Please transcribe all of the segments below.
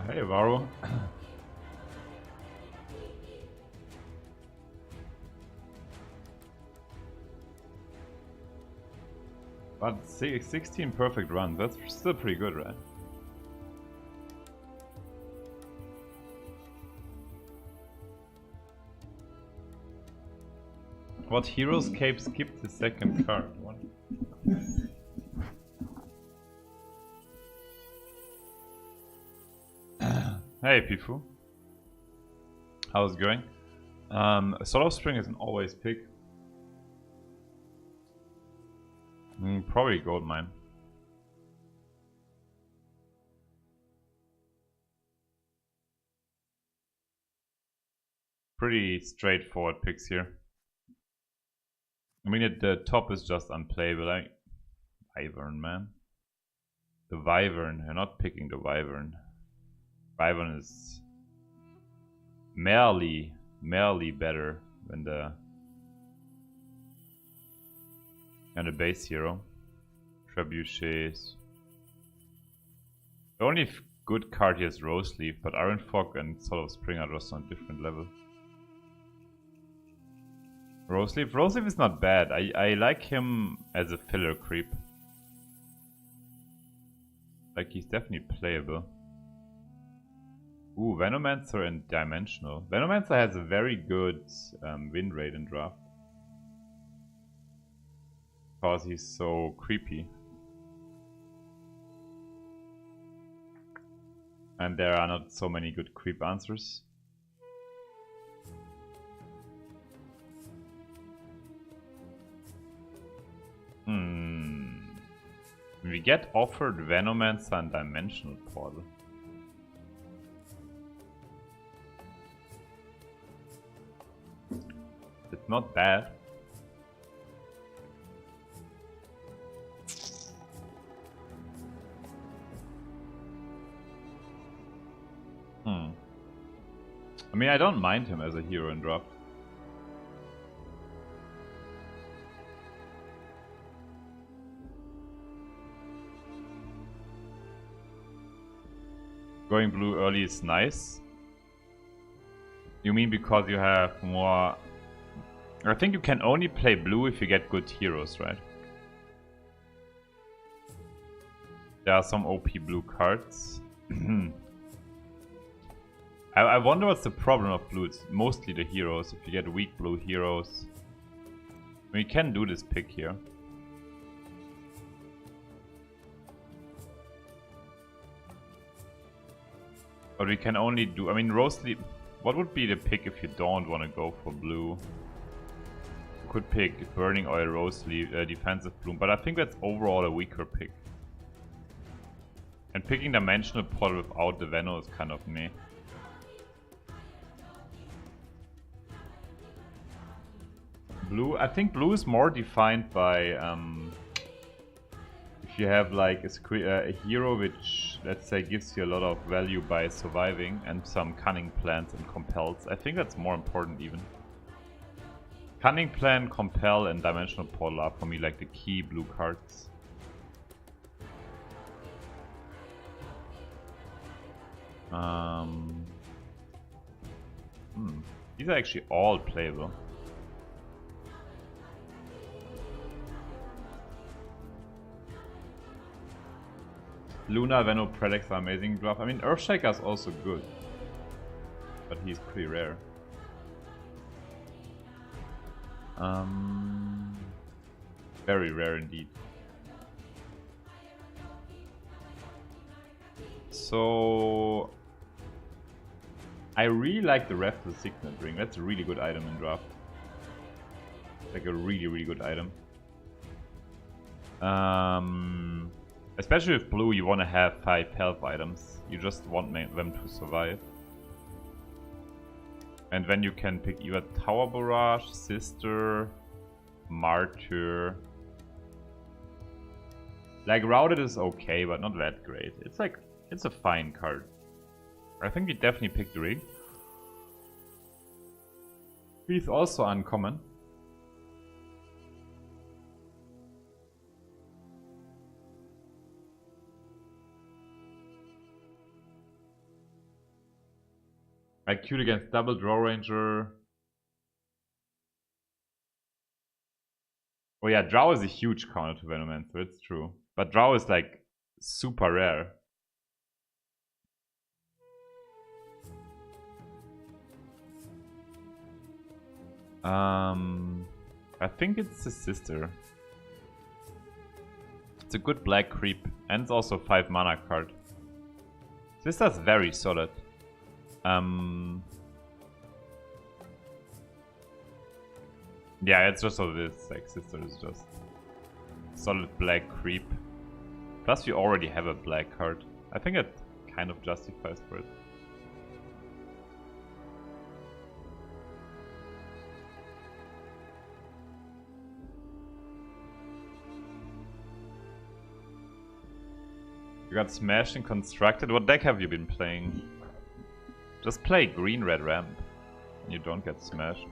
Hey, Varro. But 16 perfect runs, that's still pretty good, right? What heroes cape skipped the second card? What? Hey, Pifu. How's it going? Solar Spring is an always pick. Probably Goldmine. Pretty straightforward picks here. I mean, the top is just unplayable. Wyvern, man. The Wyvern. You're not picking the Wyvern. Wyvern is merely better than the base hero. Trebuchets. The only good card here is Roseleaf, but Iron Fog and Soul Spring are just on a different level. Roseleaf is not bad. I like him as a filler creep. Like, he's definitely playable. Ooh, Venomancer and Dimensional. Venomancer has a very good win rate in draft. Because he's so creepy. And there are not so many good creep answers. We get offered Venomancer and Dimensional Portal. It's not bad. I mean, I don't mind him as a hero in draft. Going blue early is nice. You mean because you have more... I think you can only play blue if you get good heroes, right? There are some OP blue cards. I wonder what's the problem of blue. It's mostly the heroes. If you get weak blue heroes... I mean, you can do this pick here. But we can only do... I mean, Roseleaf... What would be the pick if you don't want to go for blue? You could pick Burning Oil, Roseleaf, Defensive Bloom, but I think that's overall a weaker pick. And picking Dimensional Portal without the Veno is kind of meh. Blue, I think blue is more defined by if you have like a hero which, let's say, gives you a lot of value by surviving and some Cunning Plans and Compels. I think that's more important even. Cunning Plan, Compel and Dimensional Portal are for me like the key blue cards. These are actually all playable. Luna, Veno, Prelex are amazing draft. I mean, Earthshaker is also good, but he's pretty rare. Very rare indeed. So I really like the Raffle Signet Ring. That's a really good item in draft. Like a really good item. Especially with blue, you want to have 5 health items. You just want them to survive. And then you can pick either Tower Barrage, Sister, Martyr. Like, Routed is okay, but not that great. It's like, it's a fine card. I think we definitely picked the ring. He's also uncommon. Like cute against double Draw Ranger. Oh yeah, Drow is a huge counter to Venomancer, it's true. But Drow is like super rare. I think it's the Sister. It's a good black creep, and it's also a 5 mana card. Sister's very solid. Yeah, it's just all this. Like, Sister is just solid black creep. Plus, we already have a black card. I think it kind of justifies for it. You got smashed and constructed. What deck have you been playing? Just play green red ramp and you don't get smashed.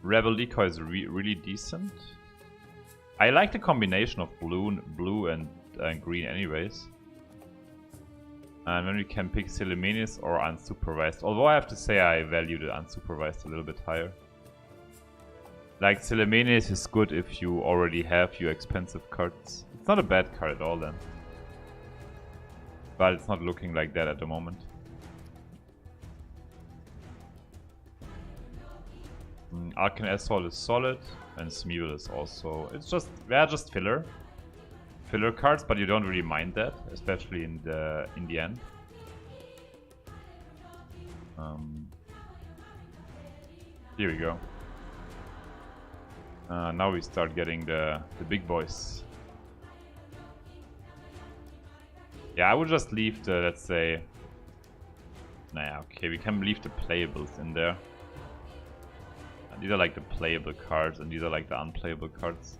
Rebel Decoy is really decent. I like the combination of blue and green anyways. And then we can pick Sileminis or Unsupervised. Although I have to say I value the Unsupervised a little bit higher. Like, Sileminis is good if you already have your expensive cards. It's not a bad card at all then. But it's not looking like that at the moment. Arcane Assault is solid, and Smeagol is also... It's just... They're just filler. Filler cards, but you don't really mind that, especially in the end. Here we go. Now we start getting the big boys. Yeah, I would just leave the, let's say... Nah, okay, we can leave the playables in there. These are like the playable cards, and these are like the unplayable cards.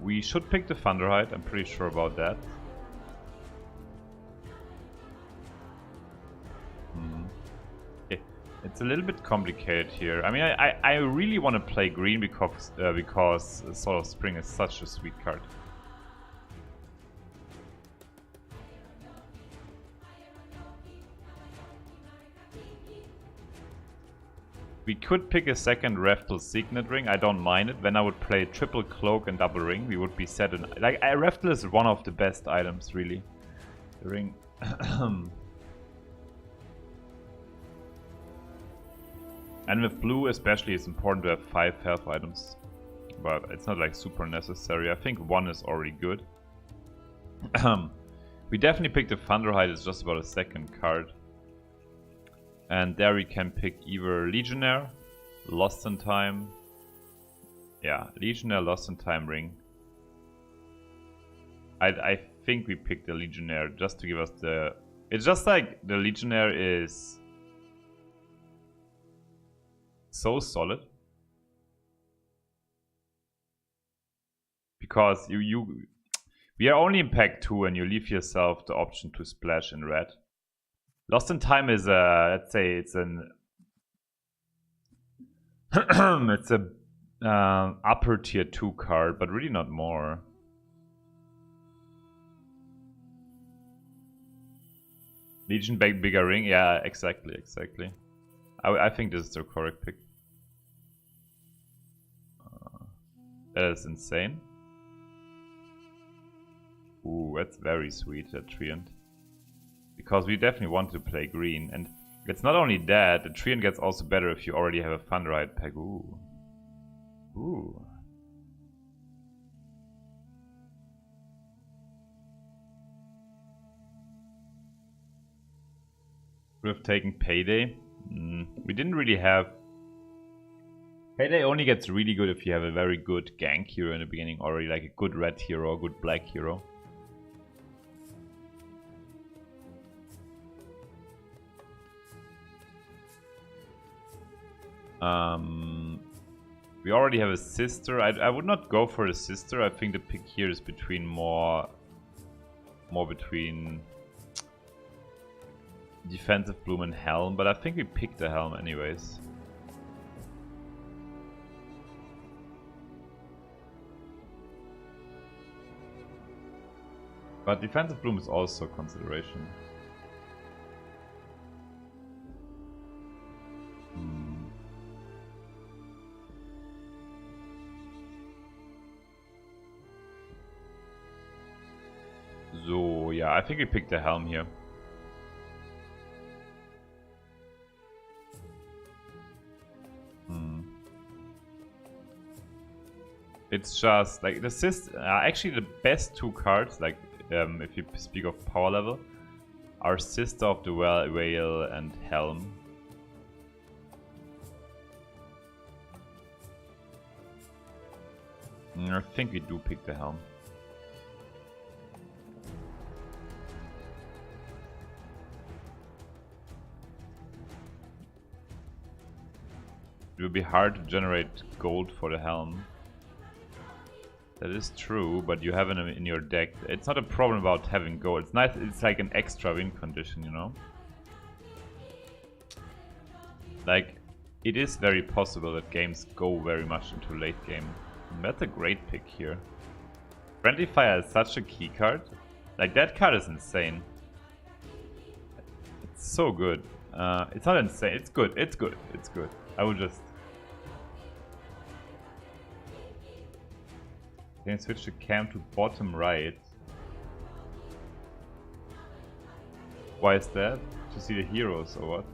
We should pick the Thunderhide, I'm pretty sure about that. Okay. It's a little bit complicated here. I mean, I really want to play green because Soul of Spring is such a sweet card. We could pick a second Reftel Signet Ring, I don't mind it. Then I would play triple Cloak and double Ring. We would be set in... Like, Reftel is one of the best items, really. The ring... And with blue especially, it's important to have 5 health items. But it's not like super necessary. I think 1 is already good. We definitely picked the Thunderhide, it's just about a second card. And there we can pick either Legionnaire, Lost in Time. Yeah, Legionnaire, Lost in Time ring. I think we picked the Legionnaire just to give us the... It's just like the Legionnaire is so solid. Because we are only in pack 2 and you leave yourself the option to splash in red. Lost in Time is let's say it's an it's a upper tier 2 card, but really not more. Legion bigger ring, yeah, exactly. I think this is the correct pick. That is insane. Ooh, that's very sweet, that Treant. Because we definitely want to play green, and it's not only that, the Treant gets also better if you already have a Thunderhide pack. Ooh. Ooh. Would have taken Payday. We didn't really have... Payday only gets really good if you have a very good gank hero in the beginning already, like a good red hero, a good black hero. We already have a sister. I would not go for the sister. I think the pick here is between more between defensive bloom and helm, but I think we picked the helm anyways. But defensive bloom is also a consideration. So, yeah, I think we picked the helm here. It's just like the actually the best two cards, like if you speak of power level, are Sister of the Whale and Helm. I think we do pick the Helm. It will be hard to generate gold for the Helm. That is true, but you have it in your deck. It's not a problem about having gold. It's nice. It's like an extra win condition, you know? Like, it is very possible that games go very much into late game. And that's a great pick here. Friendly Fire is such a key card. Like, that card is insane. It's so good. It's not insane. It's good. It's good. It's good. I would just... Can you switch the cam to bottom right? Why is that? To see the heroes or what?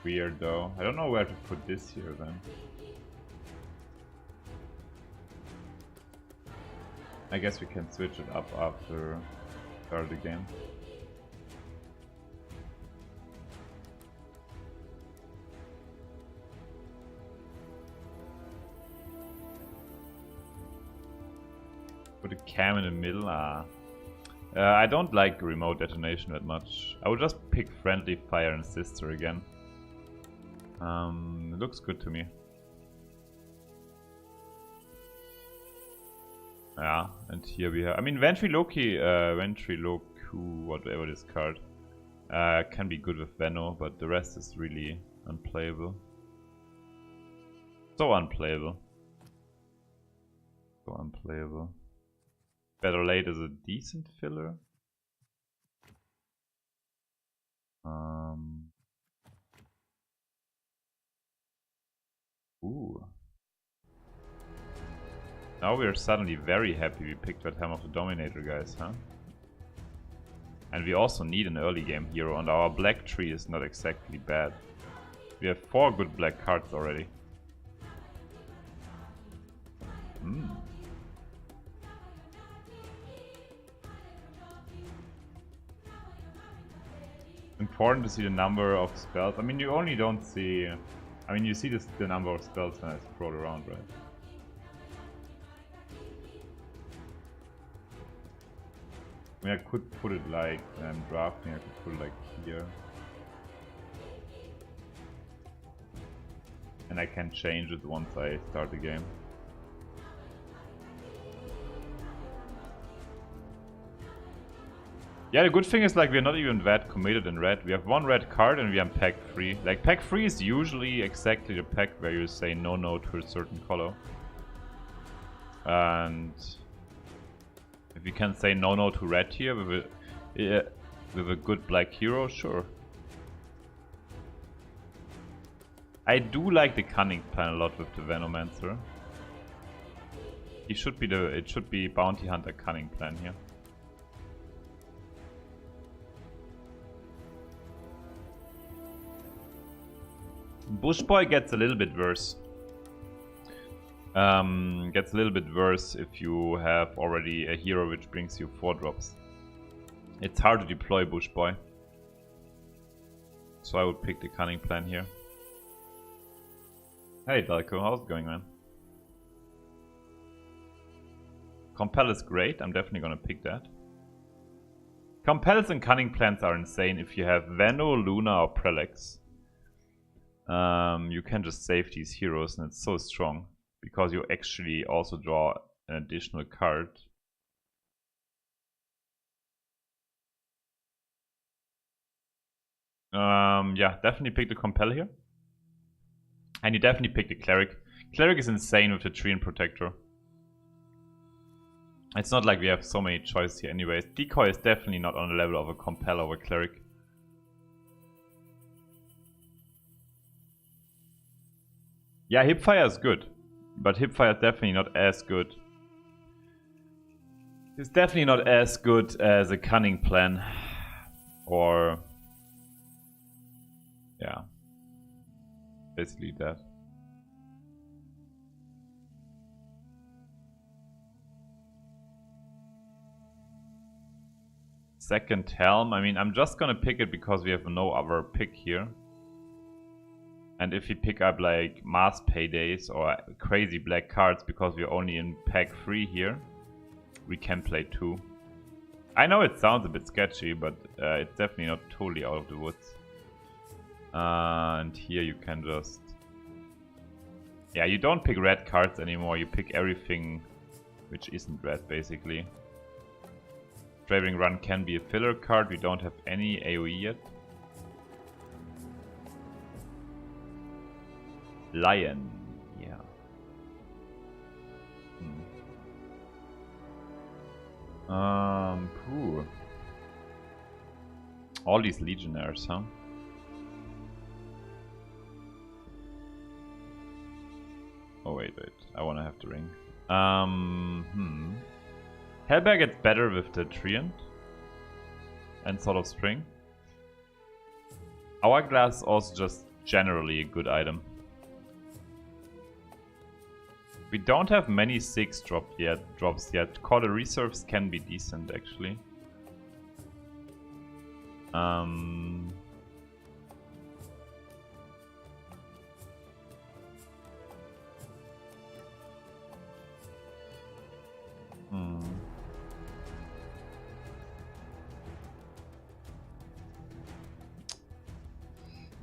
Weird though. I don't know where to put this here then. I guess we can switch it up after start the game. Put a cam in the middle. I don't like remote detonation that much. I would just pick Friendly Fire and Sister again. It looks good to me. Yeah, and here we have... I mean, Ventriloquy, whatever this card, can be good with Venno, but the rest is really unplayable. So unplayable. So unplayable. Better Late is a decent filler. Ooh. Now we are suddenly very happy we picked that Helm of the Dominator, guys, huh? And we also need an early game hero, and our black tree is not exactly bad. We have 4 good black cards already. Important to see the number of spells. I mean, you only don't see... I mean, you see the number of spells when I scroll around, right? I mean, I could put it like drafting, I could put it like here. And I can change it once I start the game. Yeah, the good thing is like we're not even that committed in red. We have 1 red card and we are pack 3. Like pack 3 is usually exactly the pack where you say no to a certain color. And if you can say no to red here with a good black hero, sure. I do like the Cunning Plan a lot with the Venomancer. It should be Bounty Hunter Cunning Plan here. Bush Boy gets a little bit worse. Gets a little bit worse if you have already a hero which brings you 4 drops. It's hard to deploy Bush Boy. So I would pick the Cunning Plan here. Hey Dalko, how's it going, man? Compel is great, I'm definitely gonna pick that. Compels and Cunning Plans are insane if you have Veno, Luna or Prelex. You can just save these heroes and it's so strong. Because you actually also draw an additional card. Yeah, definitely pick the Compel here. And you definitely pick the Cleric. Cleric is insane with the Treant Protector. It's not like we have so many choices here anyways. Decoy is definitely not on the level of a Compel or a Cleric. Yeah, Hipfire is good. But Hipfire is definitely not as good. It's definitely not as good as a Cunning Plan. Or... yeah. Basically that. Second Helm, I mean, I'm just gonna pick it because we have no other pick here. And if we pick up like Mass Paydays or crazy black cards because we're only in pack 3 here, we can play 2. I know it sounds a bit sketchy, but it's definitely not totally out of the woods. And here you can just... yeah, you don't pick red cards anymore, you pick everything which isn't red basically. Draving Run can be a filler card, we don't have any AoE yet. Lion, yeah. Pooh. All these Legionnaires, huh? Oh wait, I wanna have the ring. Hellbear gets better with the Treant and Sword of Spring. Hourglass is also just generally a good item. We don't have many 6 drops yet. Call the Reserves can be decent actually.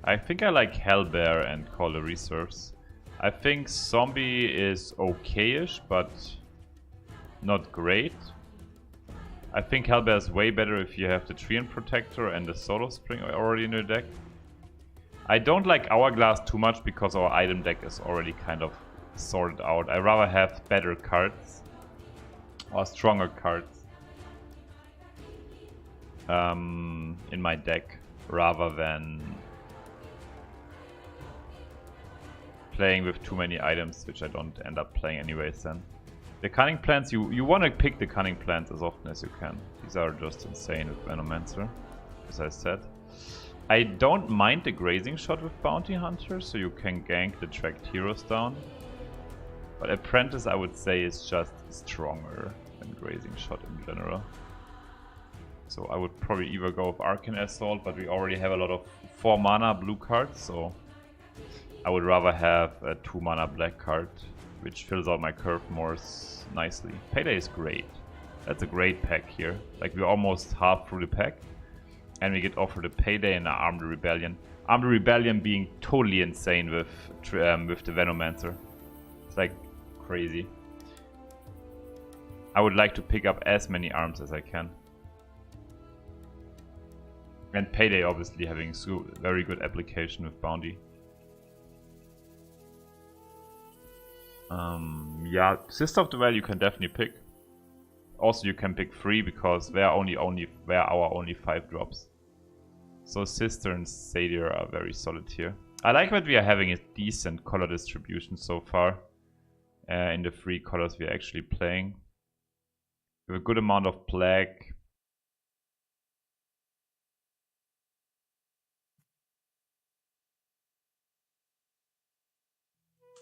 I think I like Hellbear and Call the Reserves. I think Zombie is okay-ish, but not great. I think Hellbear is way better if you have the Treant Protector and the Sword of Spring already in your deck. I don't like Hourglass too much because our item deck is already kind of sorted out. I rather have better cards or stronger cards in my deck rather than playing with too many items, which I don't end up playing anyways then. The Cunning Plans, you want to pick the Cunning Plans as often as you can. These are just insane with Venomancer, as I said. I don't mind the Grazing Shot with Bounty Hunter, so you can gank the tracked heroes down. But Apprentice, I would say, is just stronger than Grazing Shot in general. So I would probably either go with Arcane Assault, but we already have a lot of 4 mana blue cards, so I would rather have a 2 mana black card, which fills out my curve more nicely. Payday is great. That's a great pack here. Like, we're almost half through the pack. And we get offered a Payday and an Armed Rebellion. Armed Rebellion being totally insane with the Venomancer. It's like crazy. I would like to pick up as many arms as I can. And Payday obviously having very good application with Bounty. Yeah, Sister of the Well you can definitely pick. Also you can pick 3 because there are our only 5 drops. So Sister and Sadir are very solid here. I like that we are having a decent color distribution so far. In the 3 colors we are actually playing. We have a good amount of black.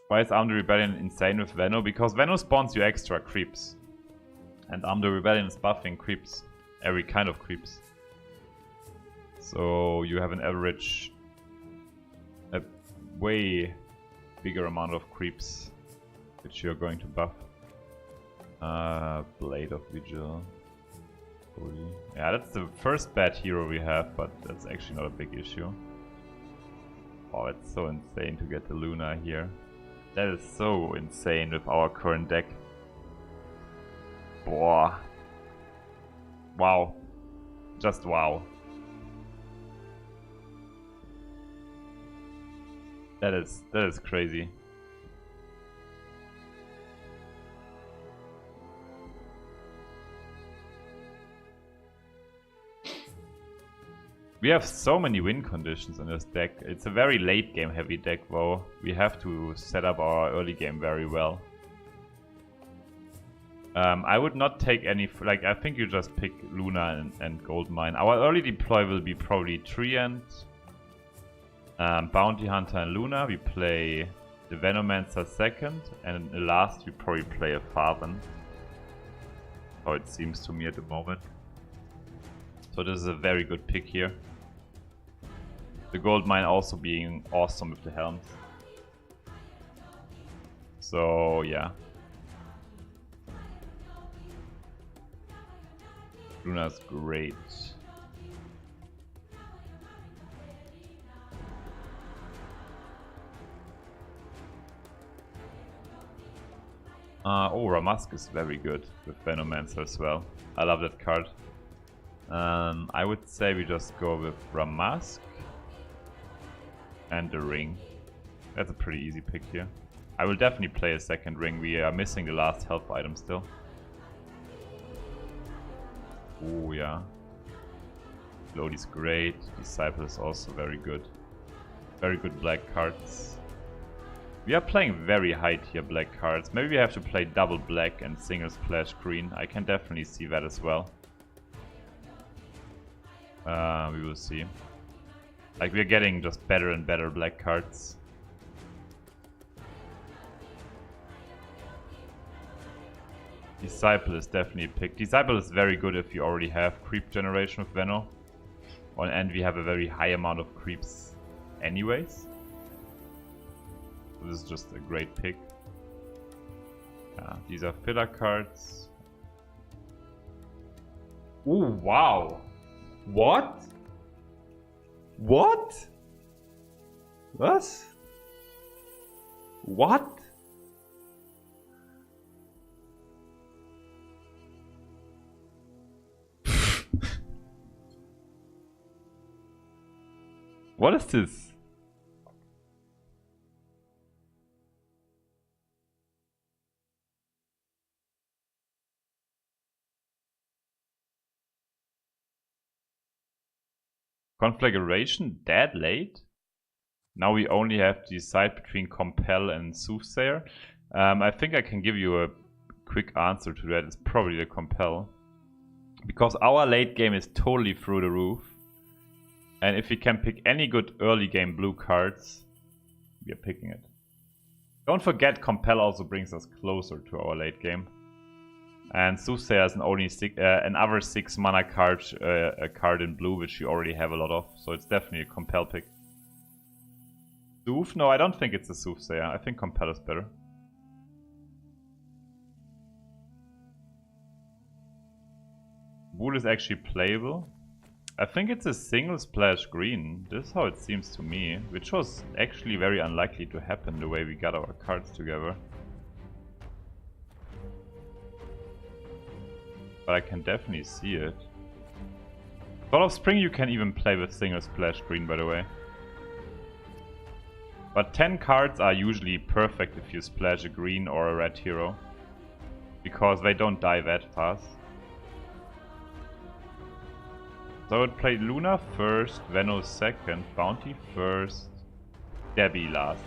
Why is Arm the Rebellion insane with Venno? Because Venno spawns you extra creeps. And Arm the Rebellion is buffing creeps. Every kind of creeps. So you have an average... a way bigger amount of creeps which you're going to buff. Blade of Vigil. Yeah, that's the first bad hero we have, but that's actually not a big issue. Oh, it's so insane to get the Luna here. That is so insane with our current deck. Boah. Wow. Just wow. That is crazy. We have so many win conditions in this deck. It's a very late game heavy deck though. We have to set up our early game very well. I would not take any, like I think you just pick Luna and Goldmine. Our early deploy will be probably Treant, Bounty Hunter and Luna. We play the Venomancer second, and in the last we probably play a Farthen. How it seems to me at the moment. So this is a very good pick here. The Goldmine also being awesome with the helms. So yeah. Luna's great. Oh, Ramask is very good with Venomancer as well. I love that card. I would say we just go with Ramask and the ring. That's a pretty easy pick here. I will definitely play a second ring. We are missing the last health item still. Oh yeah. Lodi's great. Disciple is also very good. Very good black cards. We are playing very high tier black cards. Maybe we have to play double black and single splash green. I can definitely see that as well. We will see. Like, we're getting just better and better black cards. Disciple is definitely a pick. Disciple is very good if you already have creep generation with Venno. And we have a very high amount of creeps anyways. So this is just a great pick. These are filler cards. Ooh, wow! What? What? What? What? What is this? Conflagration dead late? Now we only have to decide between Compel and Soothsayer. I think I can give you a quick answer to that. It's probably the Compel. Because our late game is totally through the roof. And if we can pick any good early game blue cards, we are picking it. Don't forget, Compel also brings us closer to our late game. And Soothsayer is another 6 mana card, a card in blue, which you already have a lot of. So it's definitely a Compel pick. Sooth? No, I don't think it's a Soothsayer. I think Compel is better. Wool is actually playable. I think it's a single splash green. This is how it seems to me. Which was actually very unlikely to happen the way we got our cards together. But I can definitely see it. Sword of Spring you can even play with single splash green, by the way. But 10 cards are usually perfect if you splash a green or a red hero. Because they don't die that fast. So I would play Luna first, Venno second, Bounty first, Debbie last.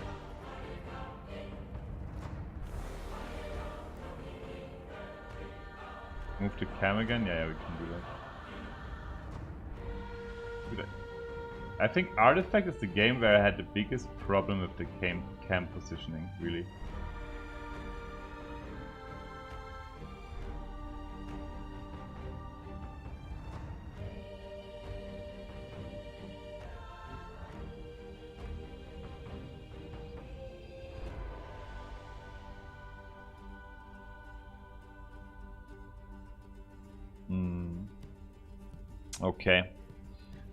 Move to Cam again? Yeah, we can do that. Do that. I think Artifact is the game where I had the biggest problem with the camp positioning, really. Okay.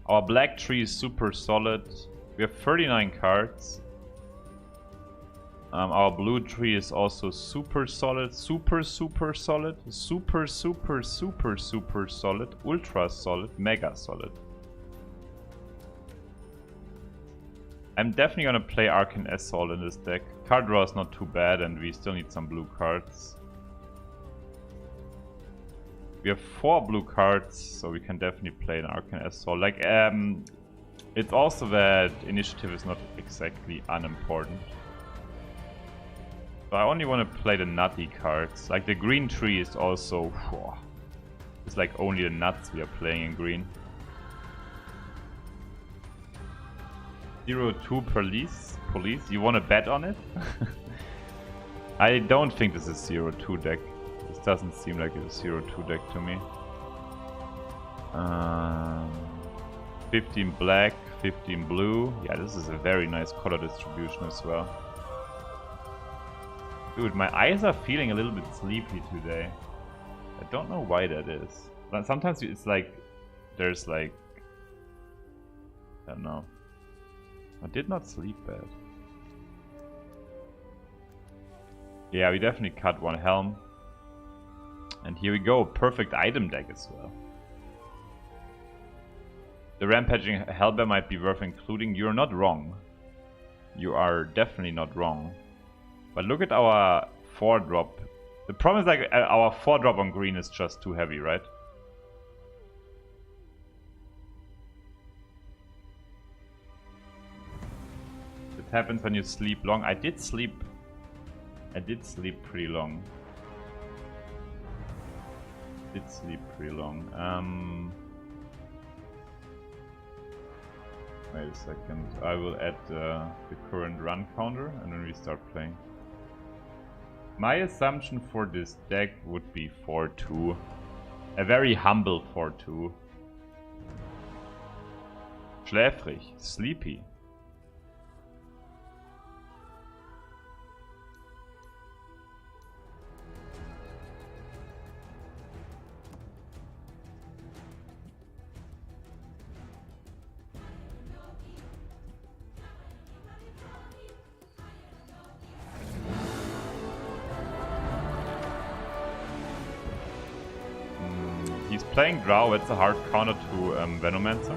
Our black tree is super solid. We have 39 cards. Our blue tree is also super solid. Super solid. Super solid. Ultra solid. Mega solid. I'm definitely gonna play Arcane Assault in this deck. Card draw is not too bad and we still need some blue cards. We have 4 blue cards, so we can definitely play an Arcane Assault. Like, it's also that initiative is not exactly unimportant. So I only want to play the nutty cards. Like the green tree is also... It's like only the nuts we are playing in green. 0-2 police. You want to bet on it? I don't think this is 0-2 deck. This doesn't seem like it's a 0-2 deck to me. 15 black, 15 blue. Yeah, this is a very nice color distribution as well. Dude, my eyes are feeling a little bit sleepy today. I don't know why that is. But sometimes it's like... There's like... I don't know. I did not sleep bad. Yeah, we definitely cut one helm. And here we go, perfect item deck as well. The Rampaging Hellbear might be worth including. You're not wrong. You are definitely not wrong. But look at our 4-drop. The problem is like our 4-drop on green is just too heavy, right? It happens when you sleep long. I did sleep pretty long. Wait a second. I will add the current run counter and then we start playing. My assumption for this deck would be 4-2. A very humble 4-2. Schläfrig, sleepy. He's playing Drow, that's a hard counter to Venomancer.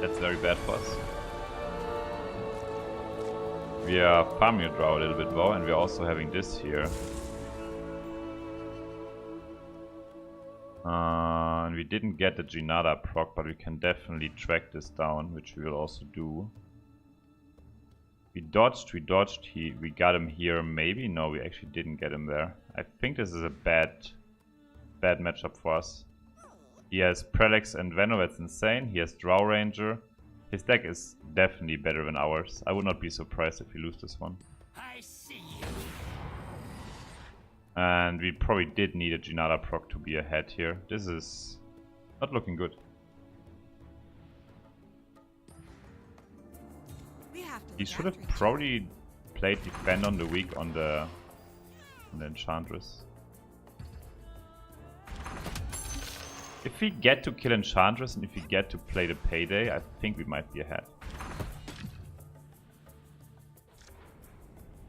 That's very bad for us. We are farming a Drow a little bit though, and we're also having this here. And we didn't get the Ginada proc, but we can definitely track this down, which we will also do. We dodged, we got him here, maybe? No, we actually didn't get him there. I think this is a bad matchup for us. He has Prelex and Veno, that's insane. He has Drow Ranger. His deck is definitely better than ours. I would not be surprised if we lose this one. I see you. And we probably did need a Ginada proc to be ahead here. This is not looking good. He should have probably played Defend on the weak on the Enchantress. If we get to kill Enchantress and if we get to play the Payday, I think we might be ahead.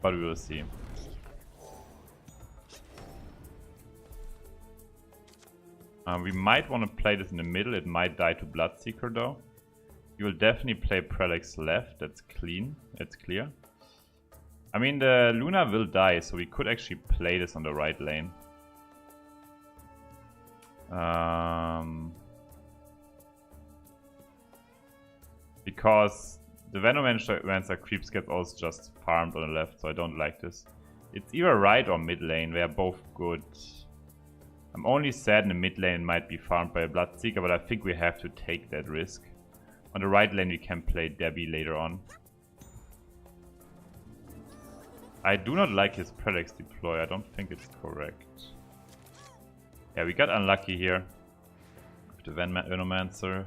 But we will see. We might want to play this in the middle, it might die to Bloodseeker though. You will definitely play Prelex left, that's clean, that's clear. I mean the Luna will die, so we could actually play this on the right lane. Because the Venomancer creeps get also just farmed on the left, so I don't like this. It's either right or mid lane, they are both good. I'm only sad in the mid lane might be farmed by a Bloodseeker, but I think we have to take that risk. On the right lane we can play Debbie later on. I do not like his Prelex deploy, I don't think it's correct. Yeah, we got unlucky here with the Venomancer.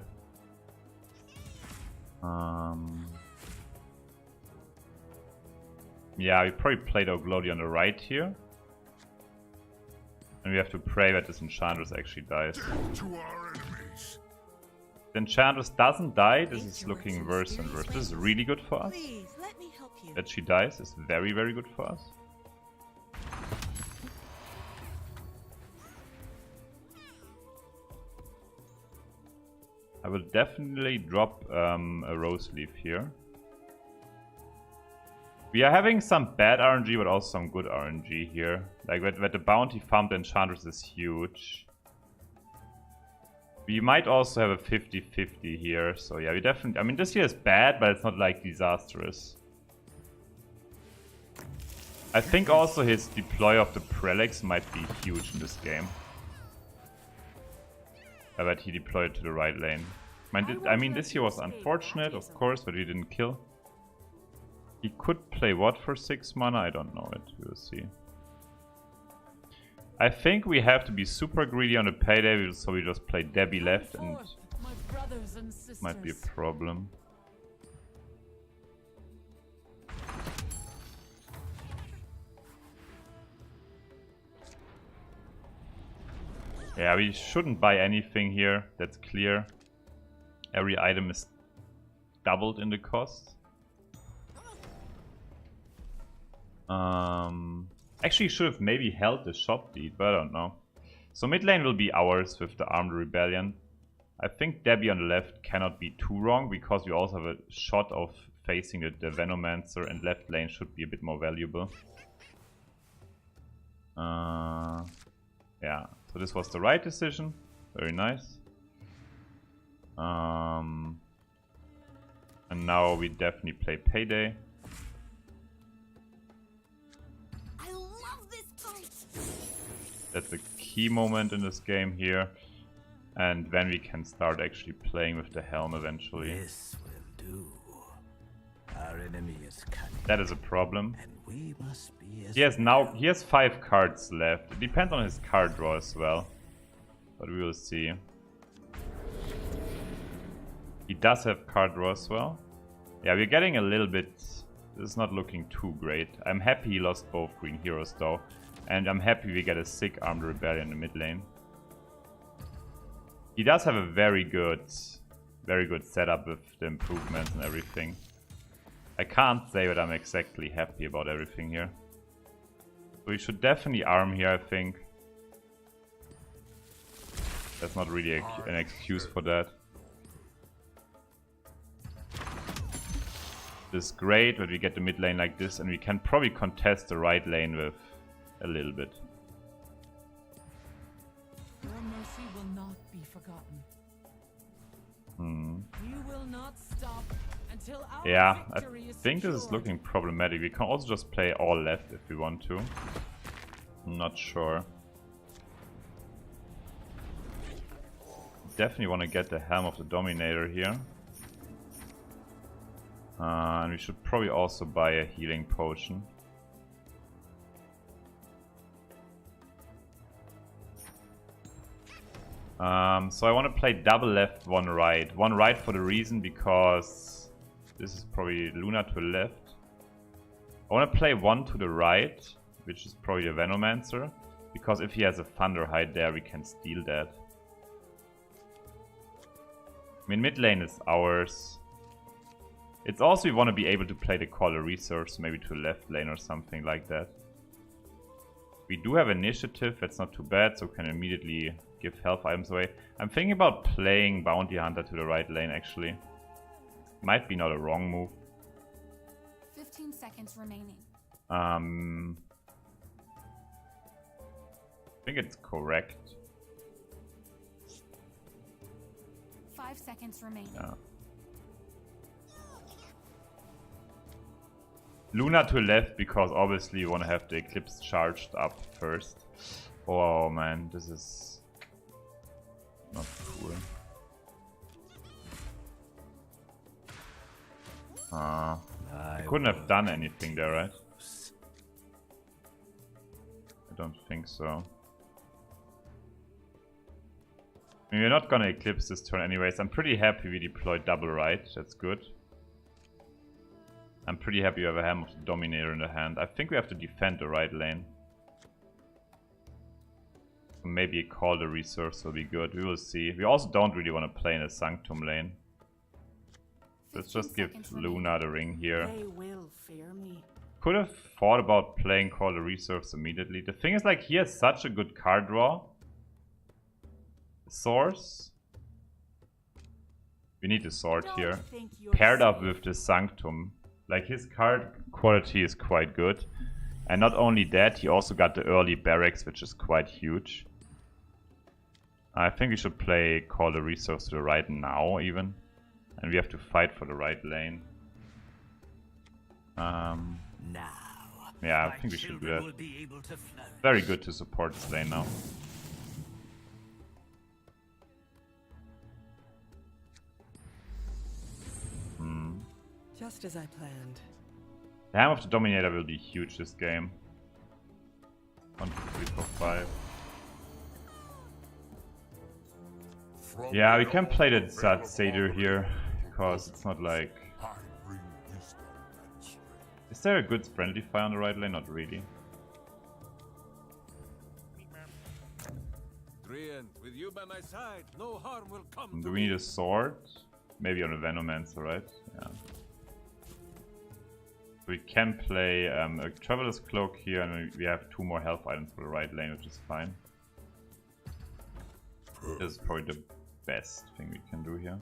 Yeah, we probably played Oglodi on the right here. And we have to pray that this Enchantress actually dies. If the Enchantress doesn't die, this is looking worse and worse. This is really good for us. That she dies is very, very good for us. I will definitely drop a Rose Leaf here. We are having some bad RNG, but also some good RNG here. Like, that the bounty farmed Enchantress is huge. We might also have a 50-50 here, so yeah, we definitely... I mean, this here is bad, but it's not, like, disastrous. I think also his deploy of the Prelex might be huge in this game. I bet he deployed to the right lane. I mean, this here was unfortunate, of course, but we didn't kill. He could play what for 6 mana? I don't know it. We will see. I think we have to be super greedy on the payday, so we just play Debbie left, and might be a problem. Yeah, we shouldn't buy anything here, that's clear. Every item is doubled in the cost. Actually should have maybe held the shop lead, but I don't know. So mid lane will be ours with the Armed Rebellion. I think Debbie on the left cannot be too wrong, because we also have a shot of facing the Venomancer, and left lane should be a bit more valuable. Yeah, so this was the right decision. Very nice. And now we definitely play Payday. That's a key moment in this game here. And then we can start actually playing with the Helm eventually. This will do. Our enemy is cunning. That is a problem. And we must be as He has 5 cards left. It depends on his card draw as well. But we will see. He does have card draw as well. Yeah, we're getting a little bit... This is not looking too great. I'm happy he lost both green heroes though. And I'm happy we get a sick Armed Rebellion in the mid lane. He does have a very good setup with the improvements and everything. I can't say that I'm exactly happy about everything here. So we should definitely arm here, I think. That's not really an excuse for that. This is great that we get the mid lane like this, and we can probably contest the right lane with a little bit. Your mercy will not be forgotten. You will not stop until our Yeah, I victory is think this is secured. looking problematic. We can also just play all left if we want to. I'm not sure. Definitely want to get the Helm of the Dominator here. And we should probably also buy a healing potion. So I want to play double left, one right. One right for the reason because this is probably Luna to the left. I want to play one to the right, which is probably a Venomancer, because if he has a Thunderhide there, we can steal that. I mean, mid lane is ours. It's also we want to be able to play the Caller Resource, maybe to left lane or something like that. We do have initiative, that's not too bad, so we can immediately give health items away. I'm thinking about playing Bounty Hunter to the right lane actually. Might be not a wrong move. 15 seconds remaining. I think it's correct. 5 seconds remaining. Yeah. Luna to left because obviously you want to have the Eclipse charged up first. Oh man, this is not cool. I I couldn't have will done anything there, right? close. I don't think so. I mean, we're not gonna eclipse this turn anyways. I'm pretty happy we deployed double right. That's good. I'm pretty happy we have a Helm of the Dominator in the hand. I think we have to defend the right lane. So maybe a Call the Resource will be good. We will see. We also don't really want to play in a Sanctum lane. Let's 15 just give seconds remaining. Luna the ring here. They will fear me. Could have thought about playing Call the Resource immediately. The thing is, like, he has such a good card draw. Source. We need a sword here. Paired up with the Sanctum. Like, his card quality is quite good. And not only that, he also got the early barracks, which is quite huge. I think we should play Call the Resource to the right now, even. And we have to fight for the right lane. Now, Yeah, I my think we should do children that. will be able to flourish. Very good to support this lane now. Just as I planned. The Helm of the Dominator will be huge this game. 1, 2, 3, 4, 5. Yeah, we can play the Satyr here, because it's not like... Is there a good friendly fire on the right lane? Not really. Drian, with you by my side, no harm will come Do to we need me. a sword? Maybe on a Venomancer, right? Yeah. We can play a Traveler's Cloak here, and we have 2 more health items for the right lane, which is fine. This is probably the best thing we can do here.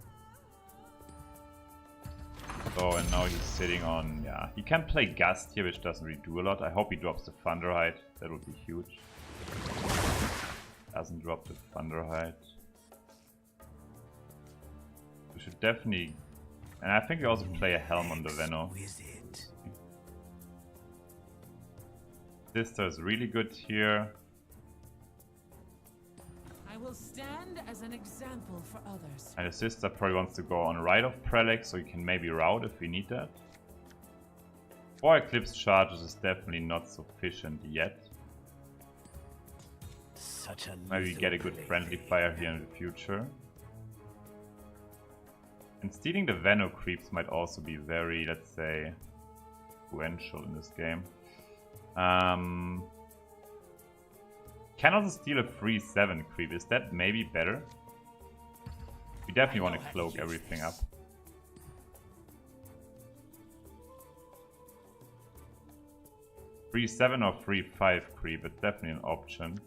So, and now he's sitting on, yeah, he can play Gust here, which doesn't really do a lot. I hope he drops the Thunderhide, that would be huge. Doesn't drop the Thunderhide. We should definitely, and I think we also play a Helm on the Veno. Exquisite. Sister is really good here. I will stand as an example for others. And the sister probably wants to go on right of Prelix, so you can maybe route if we need that. 4 Eclipse charges is definitely not sufficient yet. Such a Maybe we lethal get a good friendly fire here in the future. And stealing the Veno creeps might also be very, let's say, influential in this game. Can also steal a free 7 creep. Is that maybe better? We definitely want to cloak everything up. Free 7 or free 5 creep, it's definitely an option.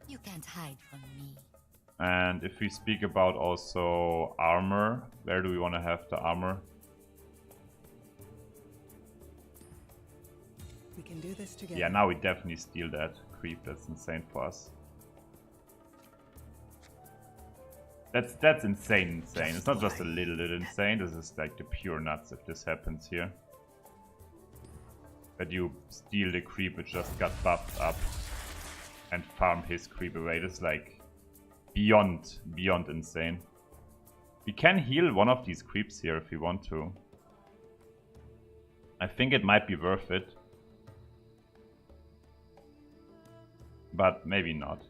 You can't hide from me. And if we speak about also armor, where do we want to have the armor? We can do this together. Yeah, now we definitely steal that creep. That's insane for us. That's insane. It's not just a little bit insane. This is like the pure nuts if this happens here. That you steal the creep which just got buffed up and farm his creep away. This is like beyond insane. We can heal one of these creeps here if we want to. I think it might be worth it. But maybe not.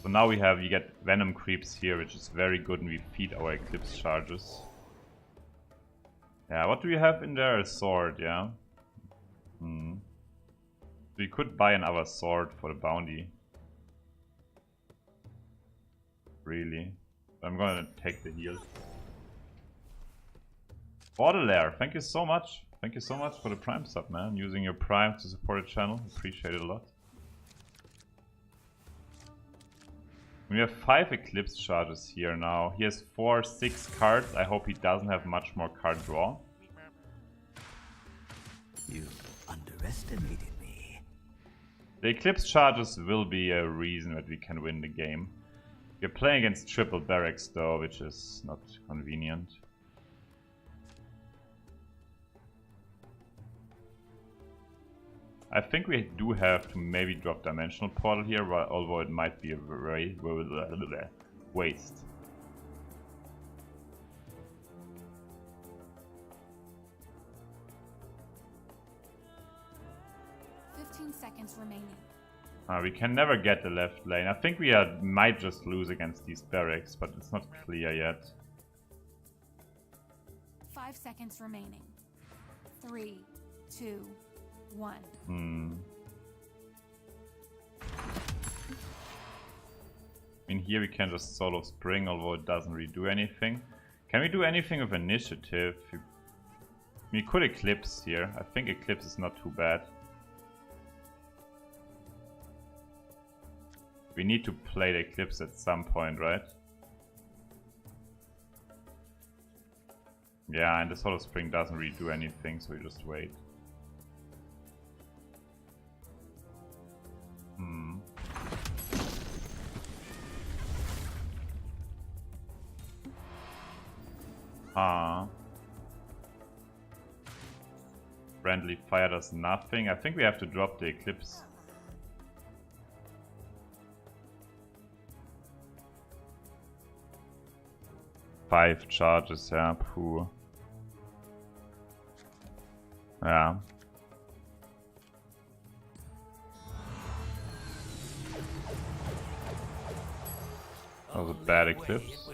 So now we get Venom creeps here, which is very good, and we feed our Eclipse charges. Yeah, what do we have in there? A sword, yeah? We could buy another sword for the bounty. Really. I'm gonna take the heal. Baudelaire, thank you so much. Thank you so much for the Prime sub, man. Using your Prime to support the channel. Appreciate it a lot. We have 5 Eclipse charges here now. He has 6 cards. I hope he doesn't have much more card draw. You underestimated me. The Eclipse charges will be a reason that we can win the game. We're playing against triple barracks though, which is not convenient. I think we do have to maybe drop Dimensional Portal here, although it might be a very waste. Seconds remaining. We can never get the left lane. I think we might just lose against these barracks, but it's not clear yet. 5 seconds remaining. 3, 2, 1. I mean, here we can just solo spring, although it doesn't really do anything. Can we do anything with initiative? We could Eclipse here. I think Eclipse is not too bad. We need to play the Eclipse at some point, right? Yeah, and the Solo Spring doesn't really do anything, so we just wait. Friendly fire does nothing. I think we have to drop the Eclipse. Five charges, yeah, poo. Yeah. That was a bad Eclipse.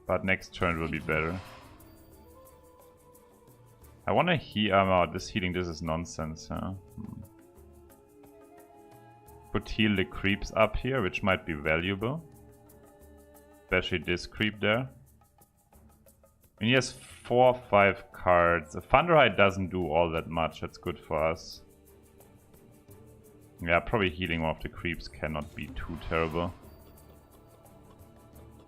But next turn will be better. I wanna heal. This healing, this is nonsense, huh? Could heal the creeps up here, which might be valuable. Especially this creep there. I mean, he has 4 or 5 cards. A Thunderhide doesn't do all that much, that's good for us. Yeah, probably healing one of the creeps cannot be too terrible.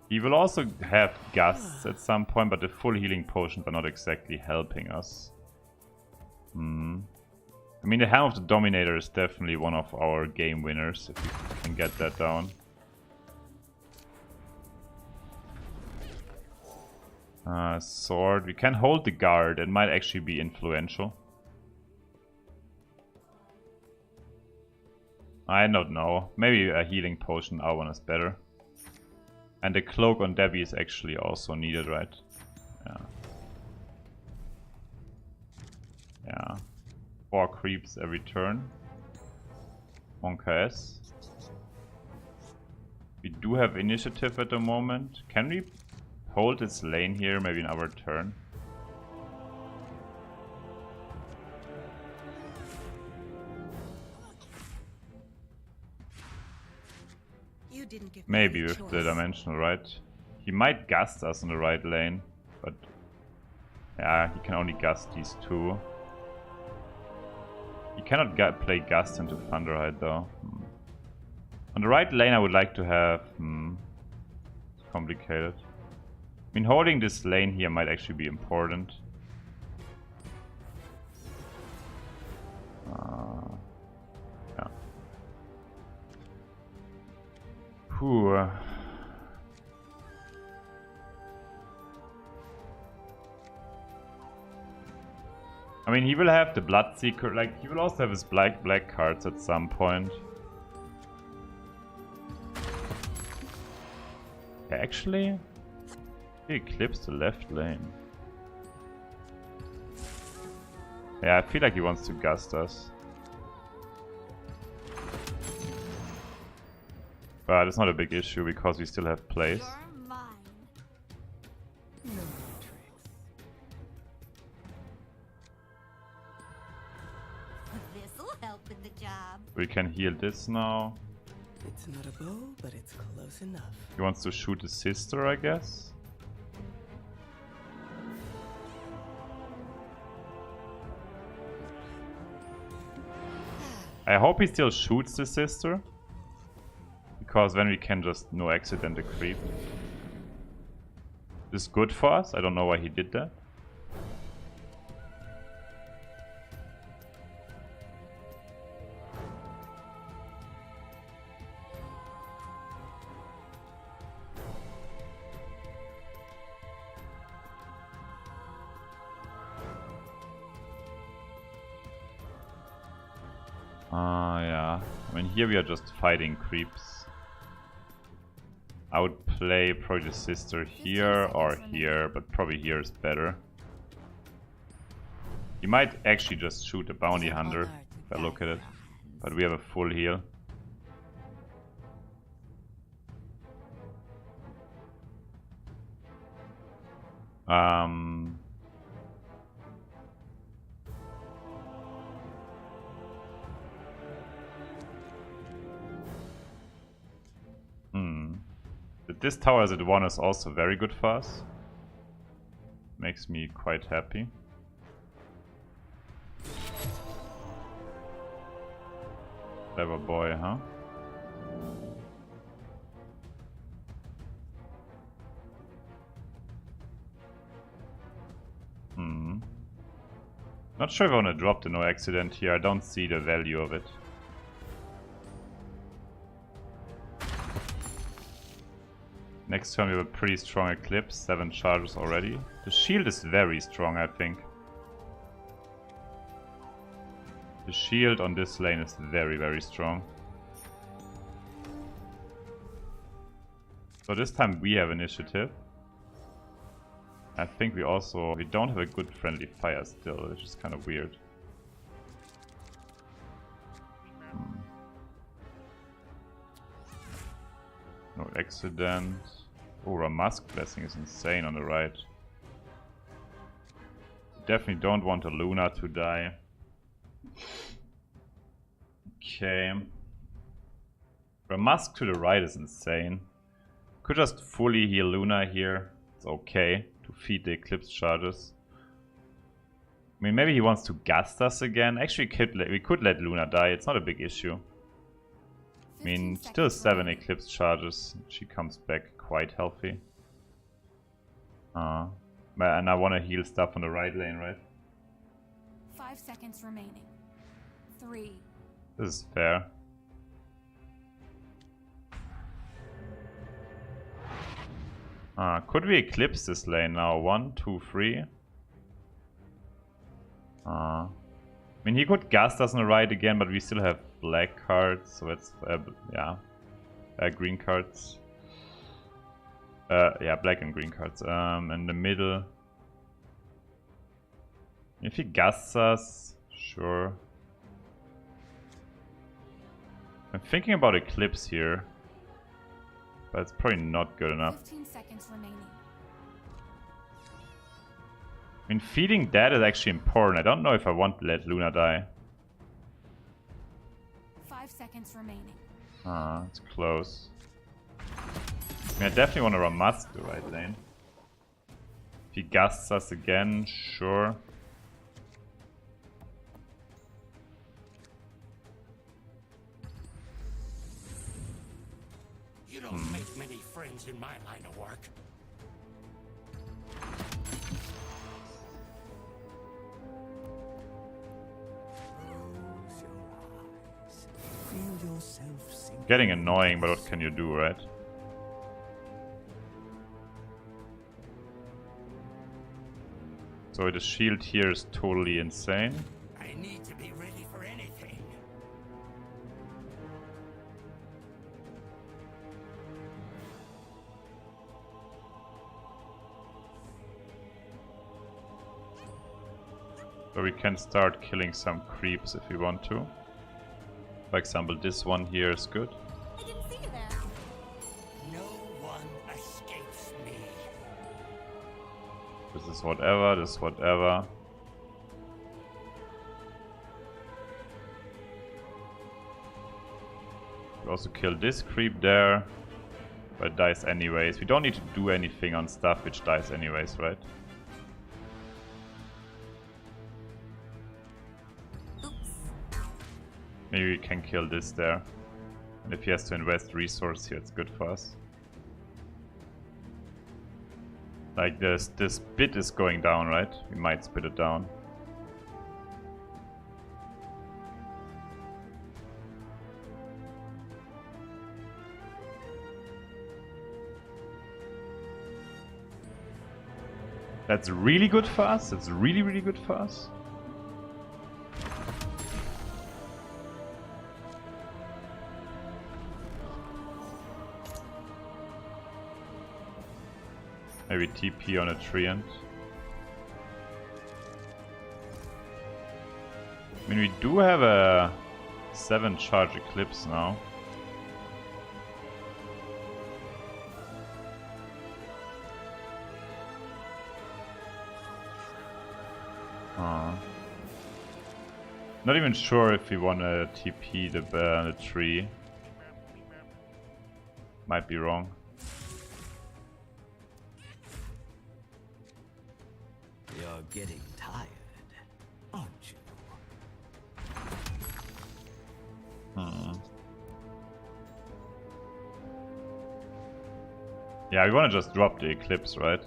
He will also have gusts at some point, but the full healing potions are not exactly helping us. I mean, the Helm of the Dominator is definitely one of our game winners, if we can get that down. Sword. We can hold the guard. It might actually be influential. I don't know. Maybe a healing potion R1 is better. And the cloak on Debbie is actually also needed, right? Yeah. Yeah. 4 creeps every turn. 1 KS. We do have initiative at the moment. Can we hold this lane here, maybe in our turn? You didn't give Maybe me a with choice. the dimensional, right? He might gust us in the right lane, but yeah, he can only gust these 2. He cannot play Gust into Thunderhide though. On the right lane I would like to have... It's complicated. I mean, holding this lane here might actually be important. Yeah. Whew. I mean, he will have the Bloodseeker, like, he will also have his black cards at some point. Actually, he eclipsed the left lane. Yeah, I feel like he wants to gust us. But it's not a big issue because we still have plays. You're mine. No tricks. This'll help in the job. We can heal this now. It's not a bow, but it's close enough. He wants to shoot his sister, I guess. I hope he still shoots the sister. Because then we can just no accident the creep. This is good for us. I don't know why he did that. Yeah. I mean, here we are just fighting creeps. I would play probably the sister here or here, but probably here is better. You might actually just shoot a bounty hunter if I look at it, but we have a full heal. This tower as it won is also very good for us. Makes me quite happy. Clever boy, huh? Not sure if I want to drop the no accident here. I don't see the value of it. Next turn we have a pretty strong Eclipse, 7 charges already. The shield is very strong, I think. The shield on this lane is very, very strong. So this time we have initiative. I think we don't have a good friendly fire still, which is kind of weird. No accident. Oh, Ramask Blessing is insane on the right. Definitely don't want a Luna to die. Okay. Ramask to the right is insane. Could just fully heal Luna here. It's okay to feed the Eclipse charges. I mean, maybe he wants to gust us again. Actually, we could let Luna die. It's not a big issue. I mean, still 7 Eclipse charges. She comes back quite healthy. And I want to heal stuff on the right lane, right? 5 seconds remaining. 3. This is fair. Could we eclipse this lane now? 1, 2, 3. I mean, he could gust us on the right again, but we still have black cards, so it's yeah, green cards. Yeah, black and green cards. In the middle, if he gusts us, sure. I'm thinking about Eclipse here, but it's probably not good enough. 15 seconds remaining. I mean, feeding that is actually important. I don't know if I want to let Luna die. 5 seconds remaining. It's close. I mean, I definitely want to Ramask the right lane. If he gusts us again, sure. You don't make many friends in my line of work. Close your eyes. Feel yourself sink. Getting annoying, but what can you do, right? So the shield here is totally insane. I need to be ready for anything. So we can start killing some creeps if we want to. For example, this one here is good. I didn't see you there. No one escapes me. This is whatever, this is whatever. We also kill this creep there, but it dies anyways. We don't need to do anything on stuff which dies anyways, right? Maybe we can kill this there. And if he has to invest resource here, it's good for us. Like this bit is going down, right? We might spit it down. That's really good for us. That's really, really good for us. Maybe TP on a Treant. I mean, we do have a 7 charge Eclipse now. Not even sure if we want to TP the tree. Might be wrong. You're getting tired, aren't you? Yeah, we want to just drop the Eclipse, right?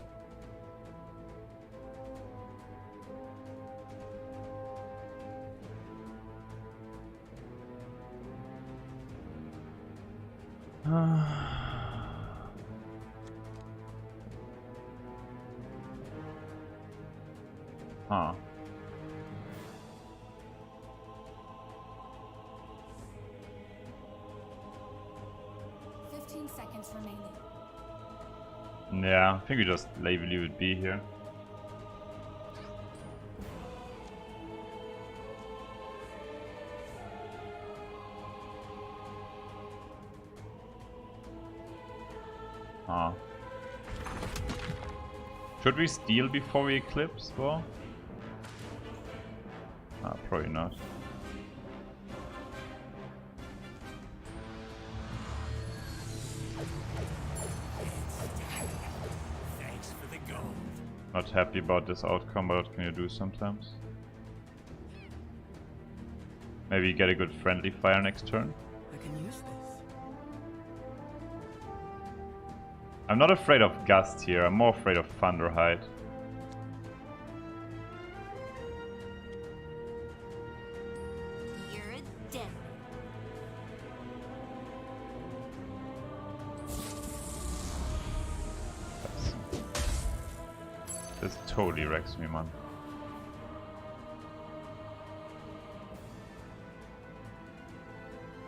Huh. Seconds remaining. Yeah, I think we just leave it be here. Huh. Should we steal before we Eclipse, though? Probably not. Thanks for the gold. Not happy about this outcome, but what can you do sometimes? Maybe get a good friendly fire next turn. I can use this. I'm not afraid of Gust here, I'm more afraid of Thunderhide. You're a dead. This totally wrecks me, man.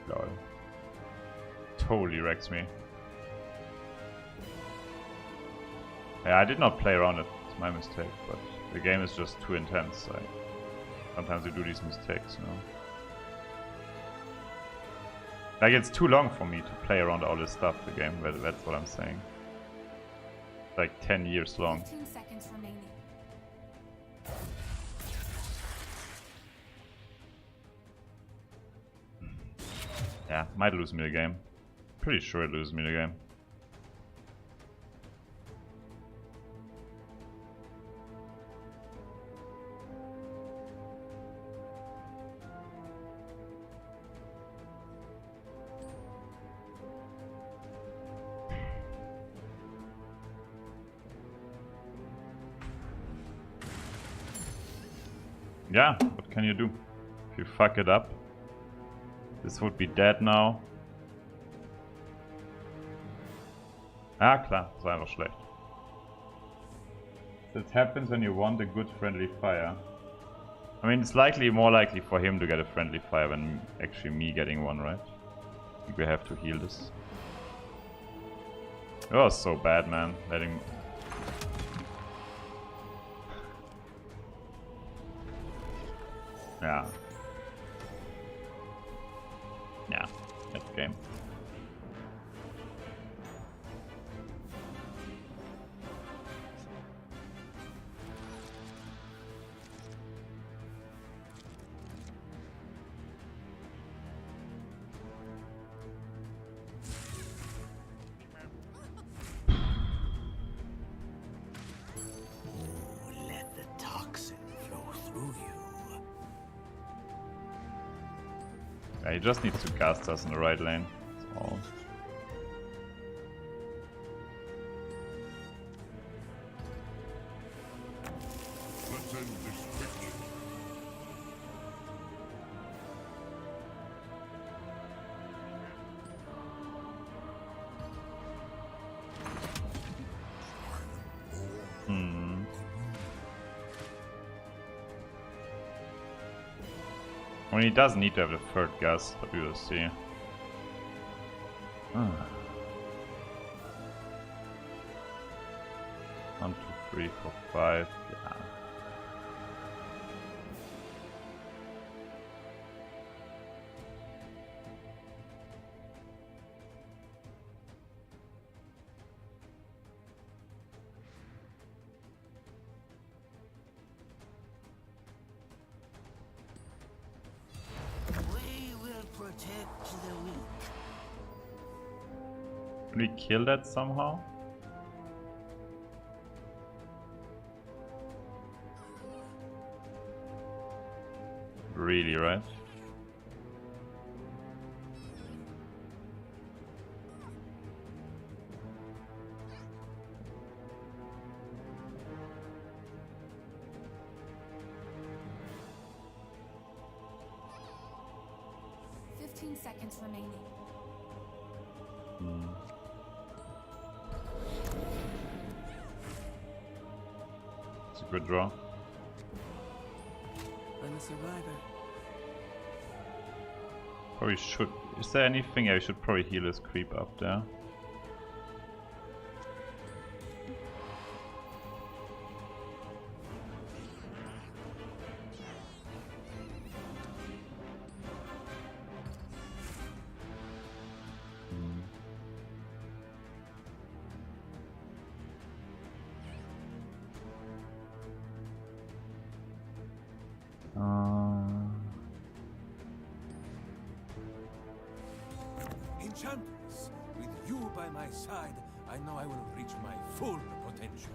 Lol. Totally wrecks me. Yeah, I did not play around it. It's my mistake, but the game is just too intense. Sometimes you do these mistakes, you know. Like, it's too long for me to play around all this stuff, the game, but that's what I'm saying. Like 10 years long. 15 seconds remaining. Yeah, might lose me the game. Pretty sure it loses me the game. Yeah, what can you do? If you fuck it up, this would be dead now. Ah, klar, das war einfach schlecht. This happens when you want a good friendly fire. I mean, it's more likely for him to get a friendly fire than actually me getting one, right? I think we have to heal this. It was so bad, man. Letting... Yeah. Yeah, that's the game. Let the toxin flow through you. Yeah, he just needs to cast us in the right lane. That's all. Let's end this quickly. I mean, he does need to have the third gas, but we will see. 1, 2, 3, 4, 5. Yeah. We will protect the weak. Can we kill that somehow? Really, right? Seconds remaining. It's a good draw. I'm a survivor. Probably should. Is there anything I should probably heal his creep up there? Enchantress, with you by my side, I know I will reach my full potential.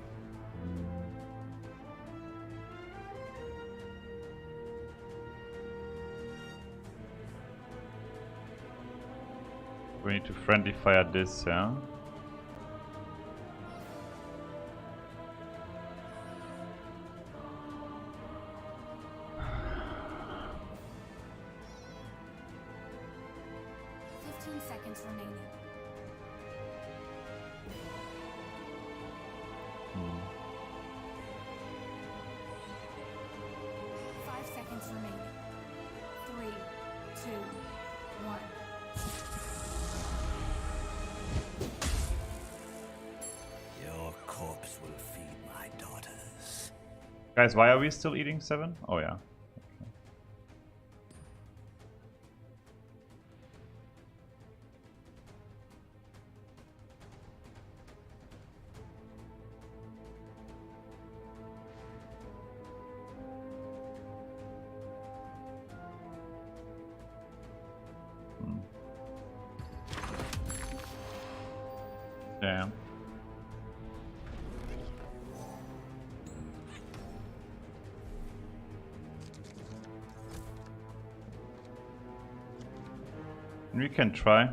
We need to friendly fire this, yeah? Seconds remaining. Five seconds remaining. 3, 2, 1. Your corpse will feed my daughters. Guys, why are we still eating 7? Oh yeah. Damn. We can try.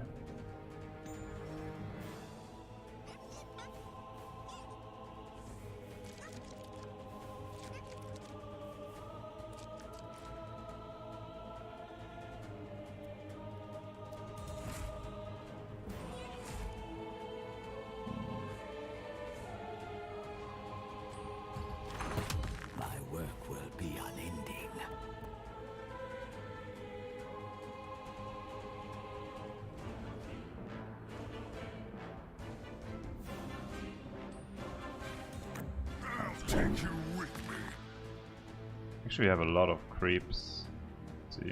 Take you with me. Actually, we have a lot of creeps. Let's see.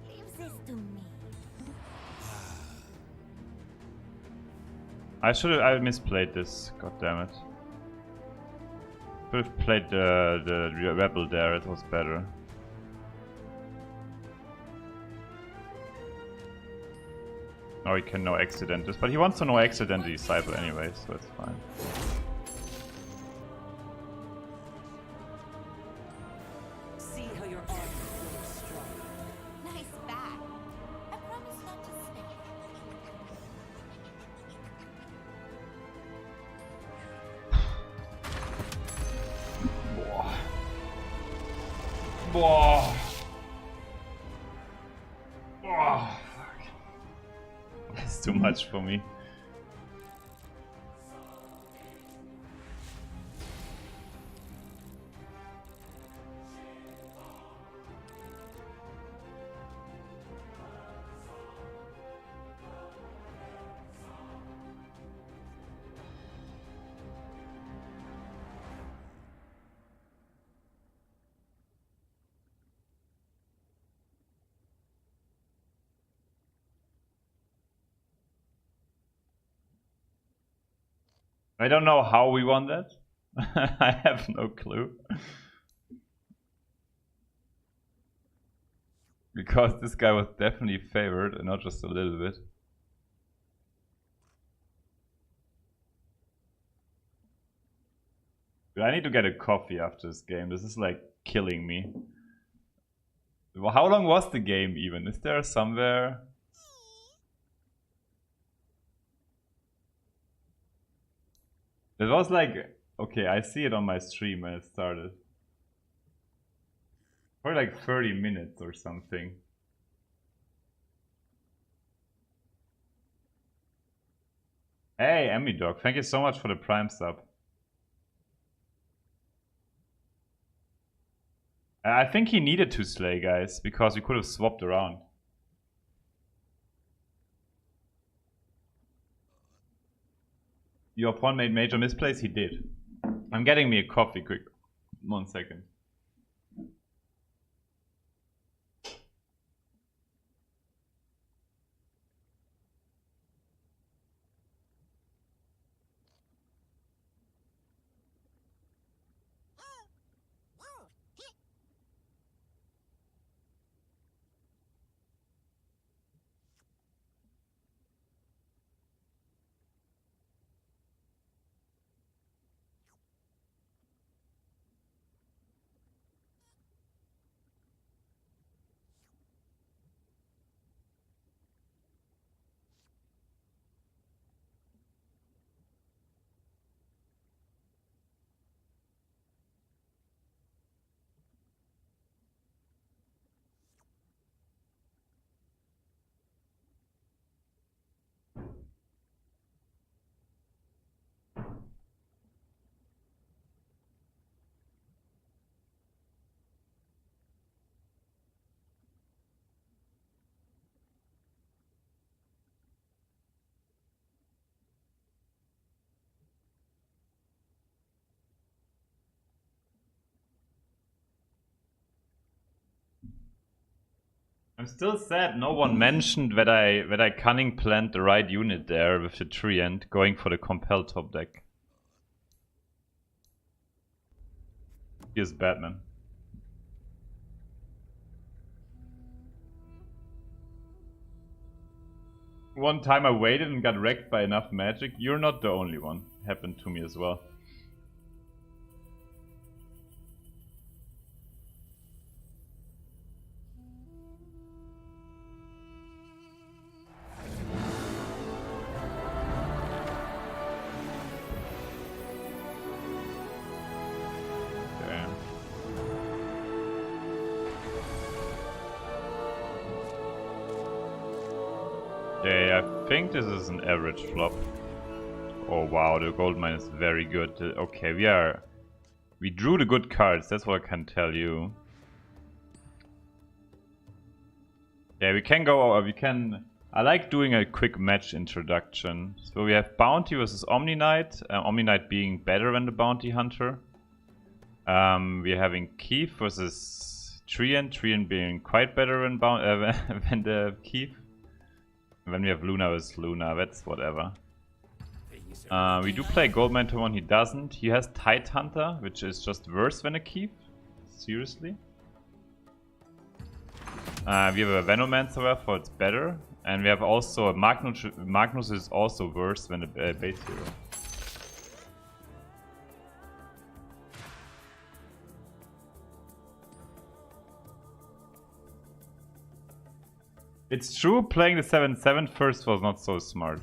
Leave this to me. I misplayed this. God damn it. Could have played the rebel there. It was better. No, he can know Accidentus, but he wants to know Accidental Disciple anyway, so it's fine. See how your armor grows strong. Nice back. I promise not to snake. Boah. Boah. Fuck. That's too much for me. I don't know how we won that. I have no clue. Because this guy was definitely favored and not just a little bit. But I need to get a coffee after this game. This is like killing me. Well, how long was the game even? Is there somewhere? It was like, okay, I see it on my stream when it started. Probably like 30 minutes or something. Hey, Emmy Dog, thank you so much for the Prime sub. I think he needed to slay, guys, because we could have swapped around. Your pawn made major misplays? He did. I'm getting me a coffee quick. 1 second. I'm still sad no one mentioned that I cunning planned the right unit there with the tree end going for the compel top deck. Here's Batman. One time I waited and got wrecked by enough magic. You're not the only one. Happened to me as well. Okay, I think this is an average flop. Oh wow, the gold mine is very good. Okay, we drew the good cards, that's what I can tell you. Yeah, we can go, I like doing a quick match introduction. So we have Bounty versus Omni Knight, Omni Knight being better than the Bounty Hunter. We're having Keith versus Treant, Treant being quite better than, than the Keith. And then we have Luna versus Luna, that's whatever. We do play Goldmine turn 1, he doesn't. He has Tide Hunter, which is just worse than a Keith. Seriously. We have a Venomancer, therefore it's better. And we have also a Magnus is also worse than the base hero. It's true, playing the 7/7 first was not so smart.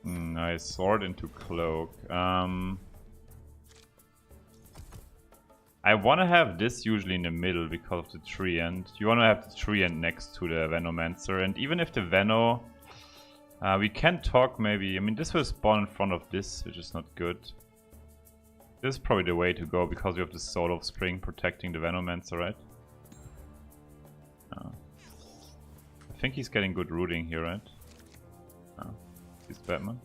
Nice, sword into cloak. I want to have this usually in the middle because of the tree end. You want to have the tree end next to the Venomancer. And even if the Veno... we can talk maybe... I mean, this will spawn in front of this, which is not good. This is probably the way to go because we have the Soul of Spring protecting the Venomancer, right? I think he's getting good rooting here, right? He's Batman.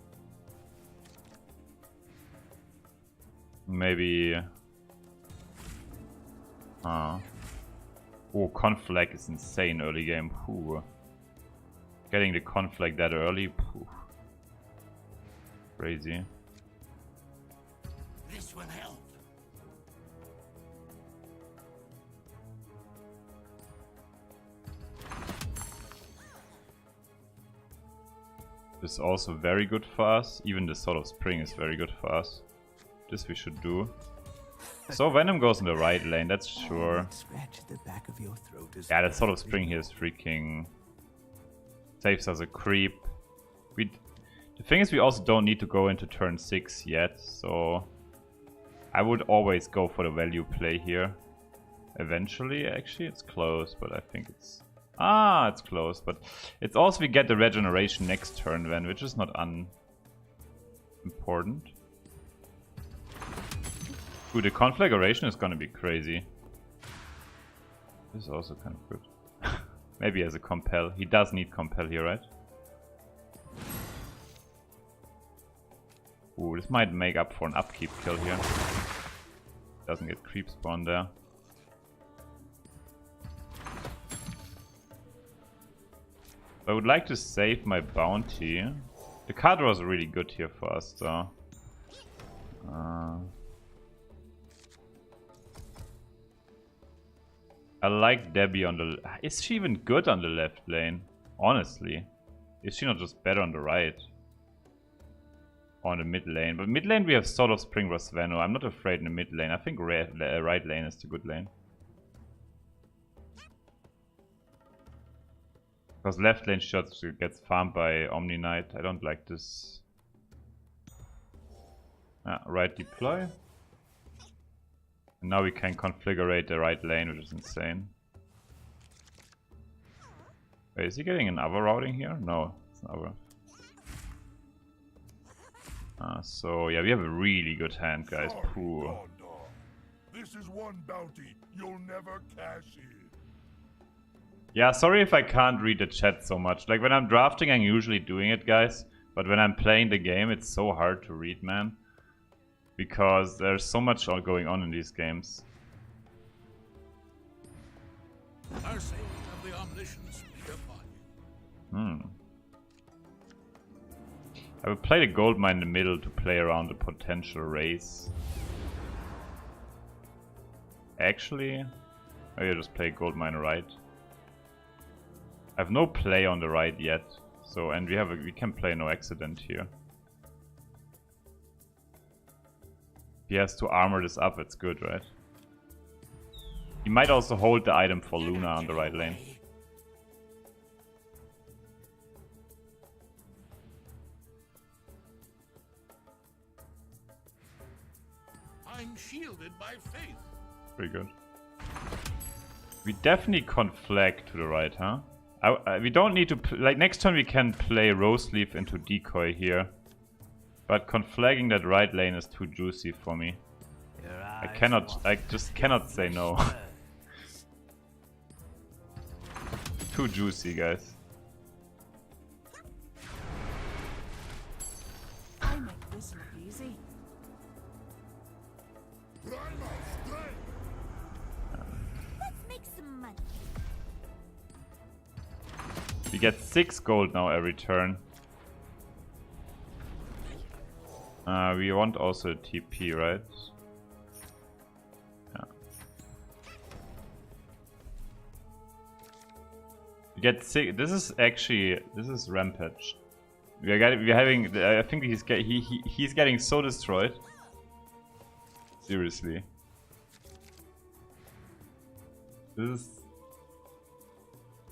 Maybe... Oh, conflag is insane early game. Ooh. Getting the conflag that early. Ooh. Crazy. This will help. This is also very good for us. Even the Sword of Spring is very good for us. This we should do. So Venom goes in the right lane, that's sure. Scratch at the back of your throat is Yeah, that Sword of Spring here is freaking... saves us a creep. The thing is, we also don't need to go into turn 6 yet, so... I would always go for the value play here. Eventually, actually, it's close, but I think it's... Ah, it's close, but it's also we get the regeneration next turn then, which is not unimportant. Ooh, the conflagration is gonna be crazy. This is also kind of good. Maybe as a compel. He does need compel here, right? Ooh, this might make up for an upkeep kill here. Doesn't get creep spawn there. I would like to save my bounty. The card draw is really good here for us though. I like Debbie on the... Is she even good on the left lane? Honestly. Is she not just better on the right? Or on the mid lane? But mid lane we have Sword of Spring Rosveno. I'm not afraid in the mid lane. I think right lane is the good lane. Because left lane shots gets farmed by Omni Knight. I don't like this. Right deploy. And now we can configure the right lane, which is insane. Wait, is he getting another routing here? No, it's another. So yeah, we have a really good hand, guys. Poor. This is one bounty you'll never cash in. Yeah, sorry if I can't read the chat so much. Like when I'm drafting, I'm usually doing it, guys. But when I'm playing the game, it's so hard to read, man. Because there's so much going on in these games. Mercy of the omniscience be upon you. I will play the gold mine in the middle to play around the potential race. Actually, maybe I'll just play gold mine right. I have no play on the right yet, so and we can play no accident here. He has to armor this up, it's good, right? He might also hold the item for Luna on the right lane. I'm shielded by faith. Pretty good. We definitely conflag to the right, huh? We don't need to... like, next turn we can play Rose Leaf into decoy here. But conflagging that right lane is too juicy for me. I just cannot say no. Too juicy, guys. I make this look easy. Let's make some money. We get 6 gold now every turn. We want also a TP, right? Yeah. We get 6. This is Rampage. We're having. I think he's getting so destroyed. Seriously. This is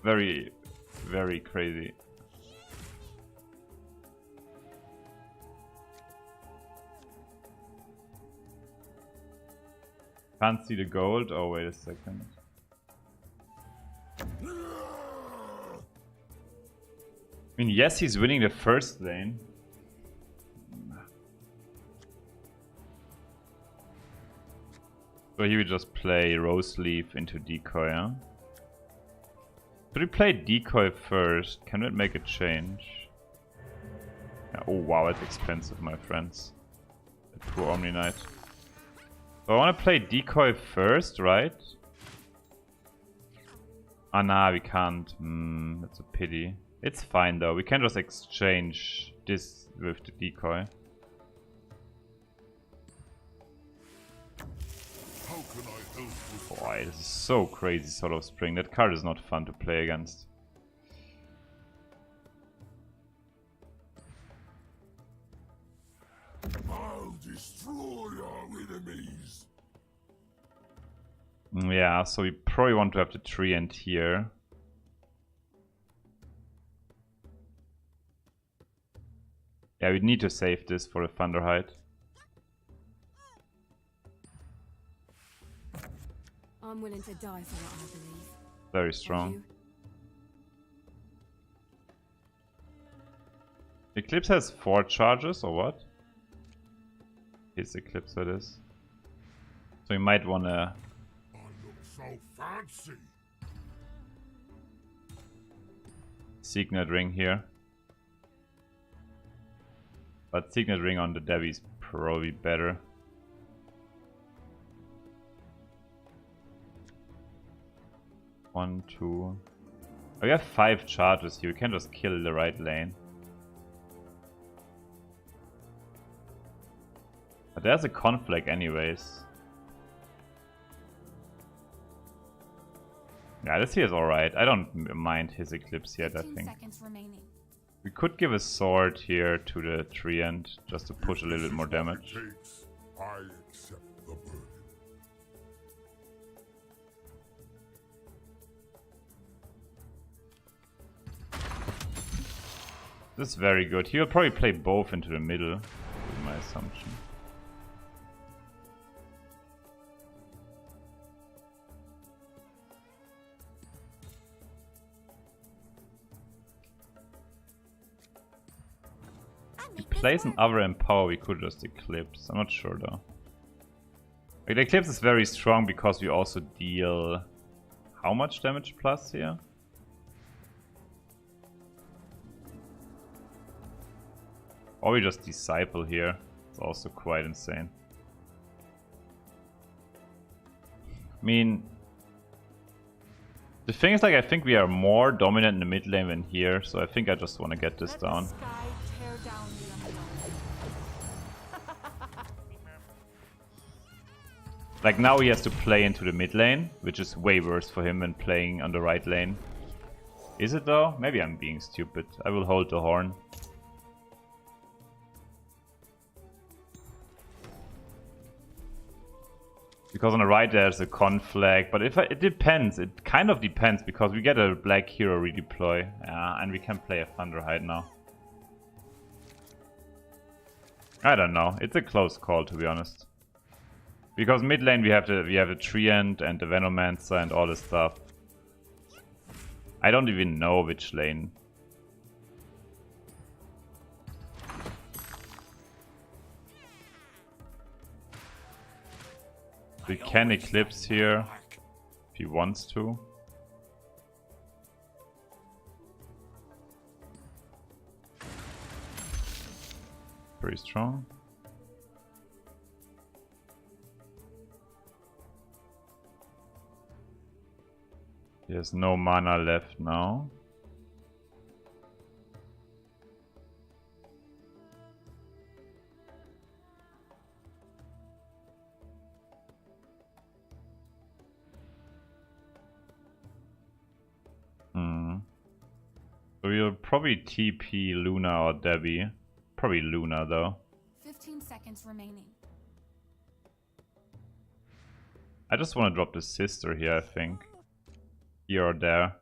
very, very crazy. Can't see the gold. Oh, wait a second. I mean, yes, he's winning the first lane. So he would just play Rose Leaf into decoy, huh? Should we play decoy first? Can we make a change? Yeah, oh wow, it's expensive, my friends. The poor Omni Knight. So I want to play decoy first, right? Ah, nah, we can't. That's a pity. It's fine though. We can just exchange this with the decoy. How can I help with Boy, this is so crazy, Soul of Spring. That card is not fun to play against. I'll destroy our enemies. Yeah, so we probably want to have the tree end here. Yeah, we need to save this for the Thunderhide. I'm willing to die for what I believe. Very strong. Eclipse has 4 charges or what? His Eclipse it is. So you might wanna I look so fancy. Signet Ring here. But Signet Ring on the Devi is probably better. One, two. Oh, we have 5 charges here. We can just kill the right lane. But there's a conflict anyways. Yeah, this here is alright. I don't mind his Eclipse yet, I 15 think. seconds remaining. We could give a sword here to the tree end, just to push a little bit more If this is what damage. it takes, I accept the burden. This is very good. He'll probably play both into the middle, is my assumption. He plays an other Empower, we could just Eclipse. I'm not sure though. Like, the Eclipse is very strong because we also deal how much damage plus here? Or we just Disciple here. It's also quite insane. I mean, the thing is, like, I think we are more dominant in the mid lane than here, so I think I just want to get this down. Sky tear down the unknown. Like, now he has to play into the mid lane, which is way worse for him than playing on the right lane. Is it though? Maybe I'm being stupid. I will hold the horn. Because on the right there's a conflict, but it depends. It kind of depends because we get a black hero redeploy, and we can play a Thunderhide now. I don't know. It's a close call, to be honest. Because mid lane we have the Treant and the Venomancer and all this stuff. I don't even know which lane. We can Eclipse here if he wants to. Pretty strong. He has no mana left now. So we'll probably TP Luna or Debbie. Probably Luna though. 15 seconds remaining. I just want to drop the sister here, I think. Here or there.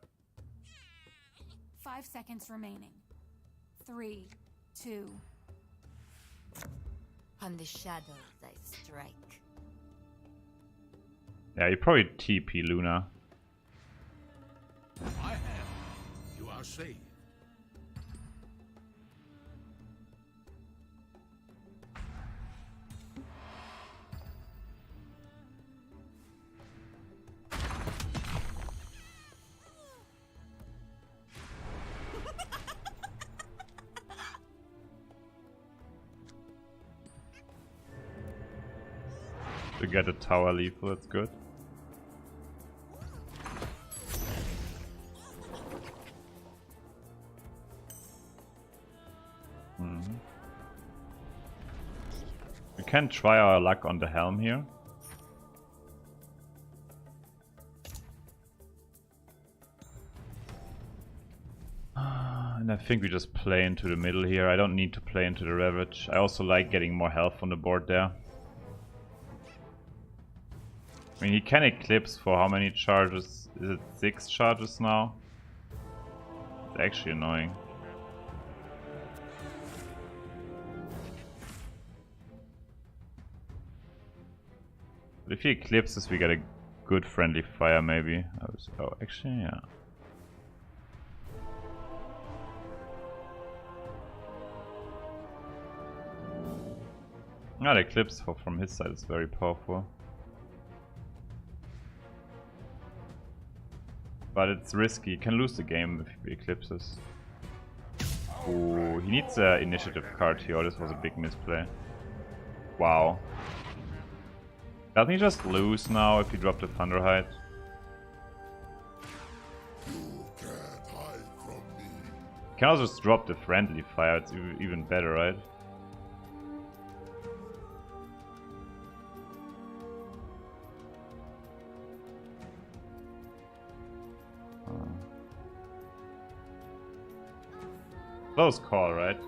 5 seconds remaining. 3, 2. On the shadow thy strike. Yeah, you probably TP Luna. I have. You are saved. To get a tower lethal, that's good. We can try our luck on the helm here. And I think we just play into the middle here. I don't need to play into the Ravage. I also like getting more health on the board there. I mean, he can Eclipse for how many charges? Is it 6 charges now? It's actually annoying. But if he Eclipses, we get a good friendly fire maybe. Oh, actually, yeah. Ah, the Eclipse from his side is very powerful. But it's risky, he can lose the game if he Eclipses. Ooh, he needs an initiative card here. Oh, this was a big misplay. Wow. Doesn't he just lose now if he dropped the Thunderhide? You can't hide from me. He can also just drop the friendly fire, it's even better, right? Close call, right?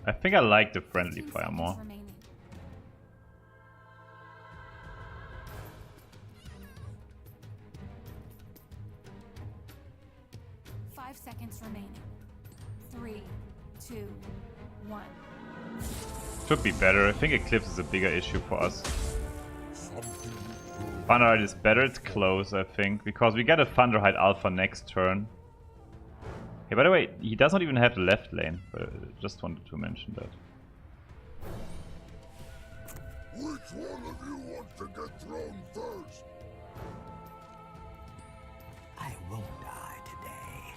I think I like the friendly 2 fire seconds more. remaining. Five seconds remaining. 3, 2, 1. Should be better. I think Eclipse is a bigger issue for us. Thunderhide is better, it's close, I think, because we get a Thunderhide Alpha next turn. Hey, by the way, he does not even have the left lane, but just wanted to mention that. Which one of you wants to get thrown first? I won't die today.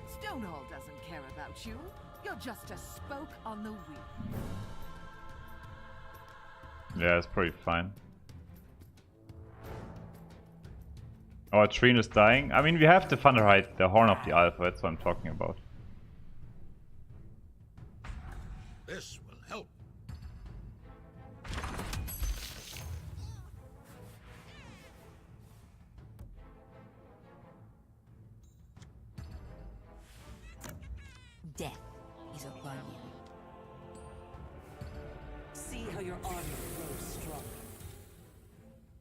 Stonehall doesn't care about you. You're just a spoke on the wheel. Yeah, it's pretty fine. Our Trine is dying. I mean, we have the Thunderhide, the Horn of the Alpha, that's what I'm talking about. This will help. Death is upon you. See how your armor grows stronger.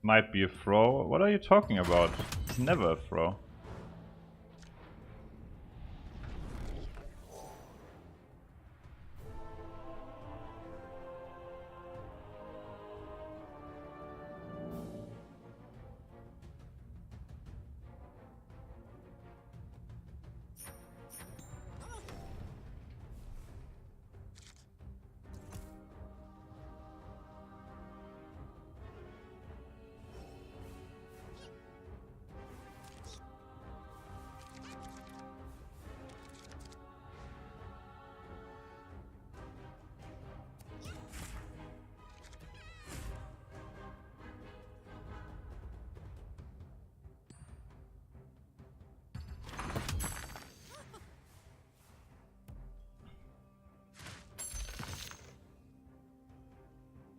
Might be a throw. What are you talking about? It's never a throw.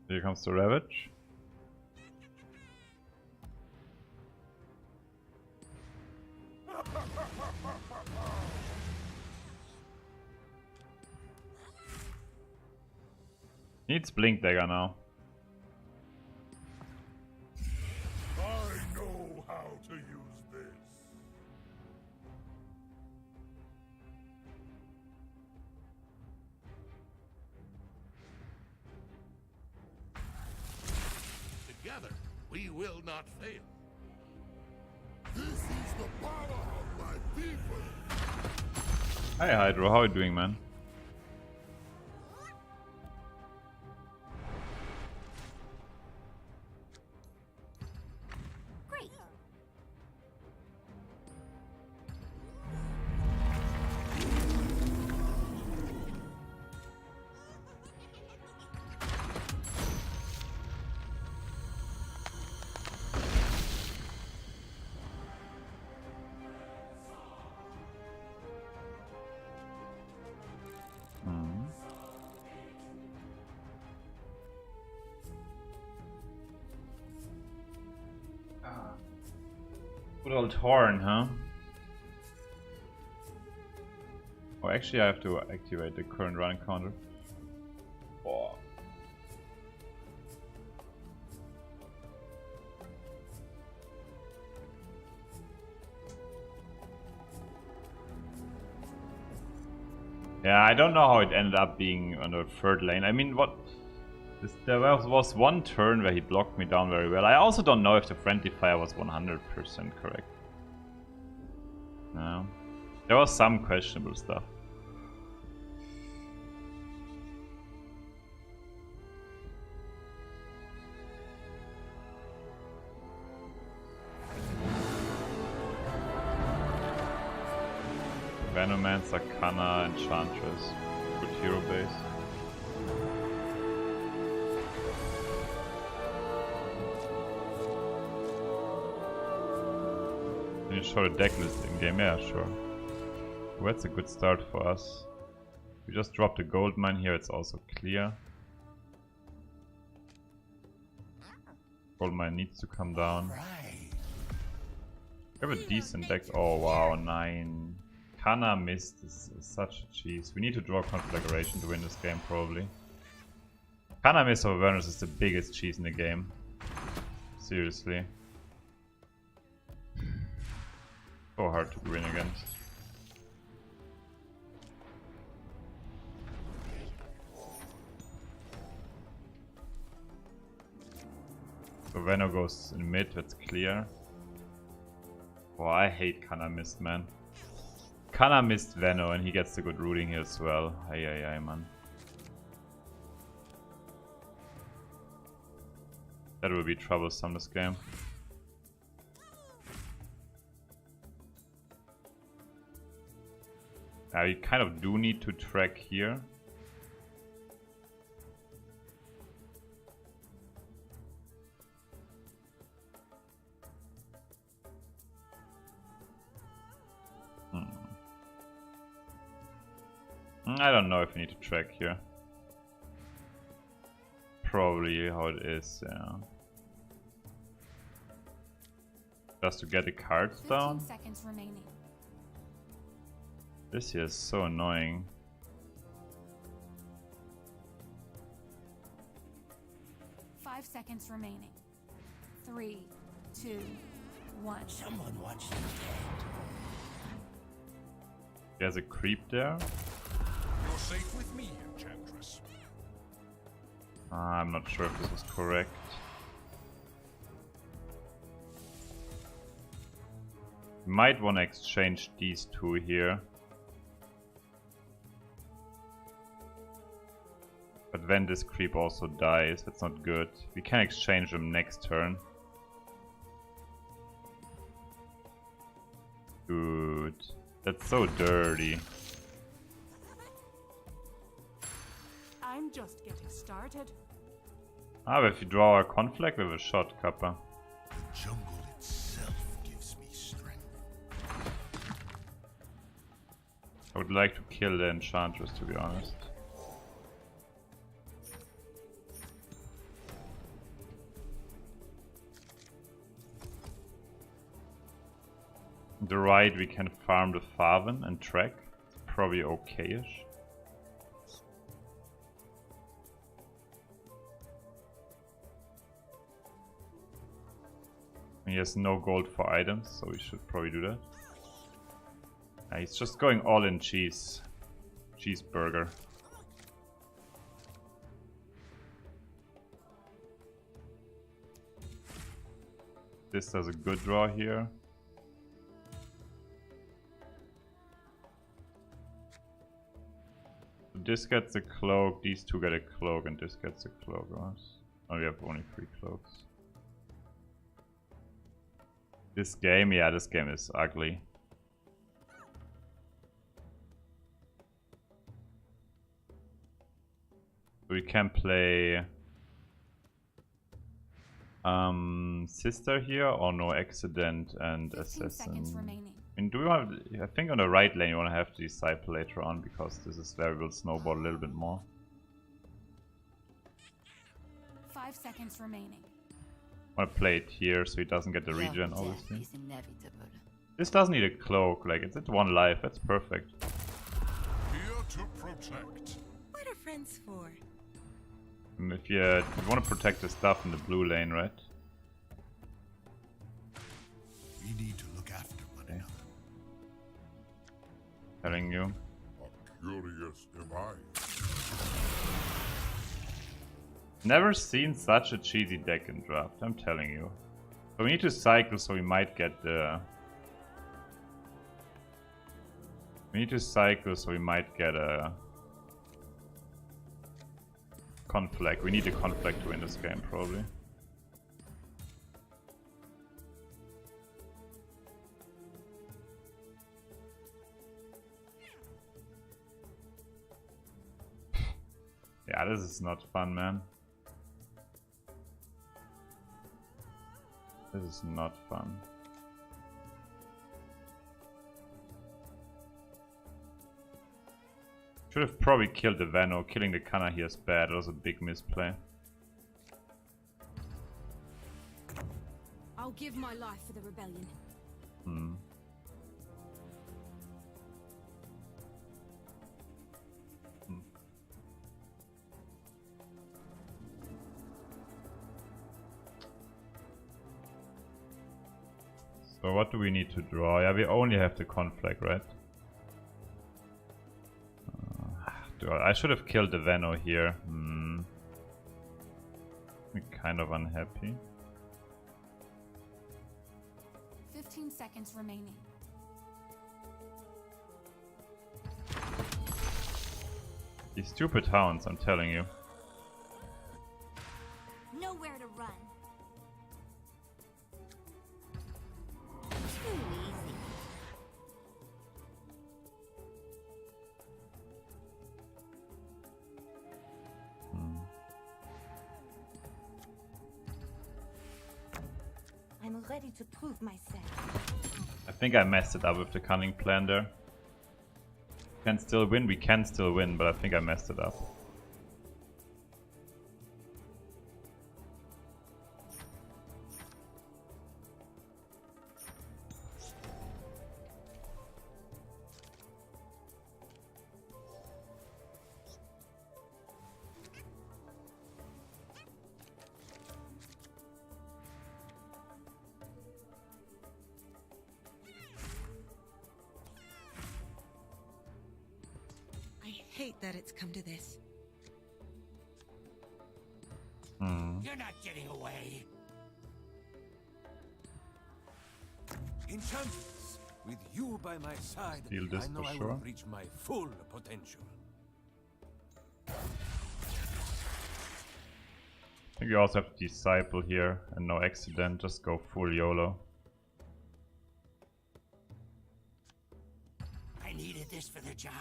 Here comes the Ravage. Needs Blink Dagger now. I know how to use this. Together, we will not fail. This is the power of my people. Hi Hydro, how are you doing, man? Great. Good old horn, huh? Oh, actually I have to activate the current run counter. Oh. Yeah, I don't know how it ended up being on the third lane. I mean, there was one turn where he blocked me down very well. I also don't know if the friendly fire was 100% correct. No. There was some questionable stuff. Venomancer, Kana, Enchantress. Good hero base. Can you show the deck list in game? Yeah, sure. Well, that's a good start for us. We just dropped a gold mine here, it's also clear. Gold mine needs to come down. We have a decent deck. Oh wow, 9. Kana Mist is such a cheese. We need to draw Conflagration to win this game, probably. Kana Mist of Avernus is the biggest cheese in the game. Seriously. So hard to win against. So Veno goes in mid, that's clear. Oh, I hate Kana Mist, man. Kana missed Veno and he gets the good rooting here as well. Ay, man. That will be troublesome this game. We kind of do need to track here. I don't know if we need to track here. Probably how it is, yeah. Just to get the cards down. 15 seconds remaining. This here is so annoying. Five seconds remaining. 3, 2, 1. Someone watch them. There's a creep there. You're safe with me, Enchantress. I'm not sure if this was correct. Might want to exchange these two here. But then this creep also dies, that's not good. We can exchange them next turn. Good. That's so dirty. I'm just getting started. Ah, but if you draw a conflict with a shot, Kappa. The jungle itself gives me strength. I would like to kill the Enchantress, to be honest. On the right we can farm the Farven and track. Probably okay-ish. He has no gold for items, so we should probably do that. He's just going all in cheese. Cheeseburger. This does a good draw here. This gets a cloak, these two get a cloak, and this gets a cloak. Oh, we have only 3 cloaks. This game, yeah, this game is ugly. We can play Sister here, or no accident and 15 seconds assassin. remaining. I mean, do we want? I think on the right lane you want to have the disciple later on, because this is where we will snowball a little bit more. 5 seconds remaining. I want to play it here so he doesn't get the regen, obviously. Is inevitable. This doesn't need a cloak, like it's at 1 life, that's perfect. Here to protect. What are friends for? If you want to protect the stuff in the blue lane, right? We need to look after one another. Telling you. How curious am I? Never seen such a cheesy deck in draft, I'm telling you. So we need to cycle so we might get the... We need to cycle so we might get a... Conflict. We need a conflict to win this game, probably. Yeah, this is not fun, man. This is not fun. Should have probably killed the Vano. Killing the Kana here is bad. That was a big misplay. I'll give my life for the rebellion. Hmm. So what do we need to draw? Yeah, we only have the conflict, right? I should have killed the Vano here. I'm kind of unhappy. 15 seconds remaining. These stupid hounds, I'm telling you. Nowhere to run. Too easy. I'm ready to prove myself. I think I messed it up with the cunning plan there. Can still win, we can still win, but I think I messed it up. I hate that it's come to this. You're not getting away. Enchantress, with you by my side, Steal this I know for I sure. will reach my full potential. I think we also have to disciple here and no accident, just go full YOLO. I needed this for the job.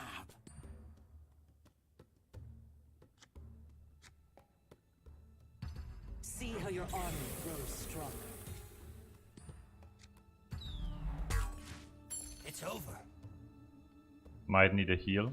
See how your army grows stronger. It's over. Might need a heal.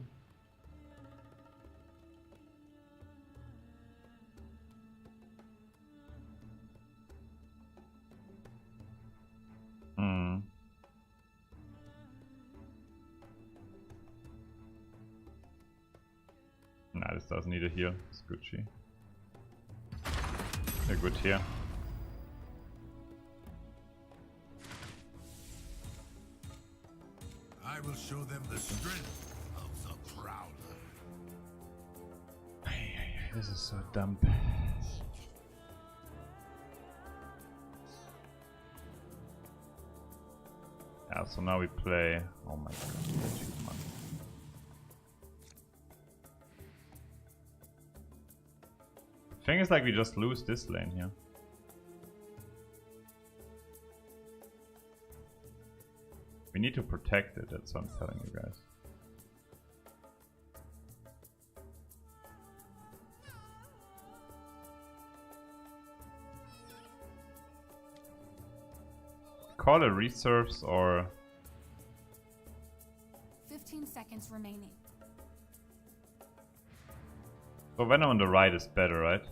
Nah, this doesn't need a heal. It's Gucci. They're good here. I will show them the strength of the Prowler. This is so dumb. Yeah, so now we play. Oh my god, achievement. Thing is, like, we just lose this lane here. We need to protect it, that's what I'm telling you guys. Call a reserves or... 15 seconds remaining. So Venom on the right is better, right?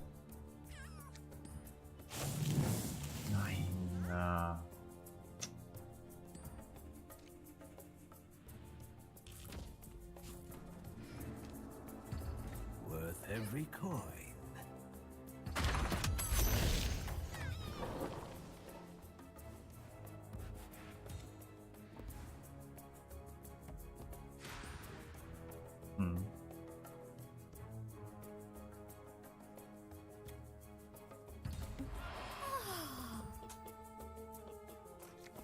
every coin.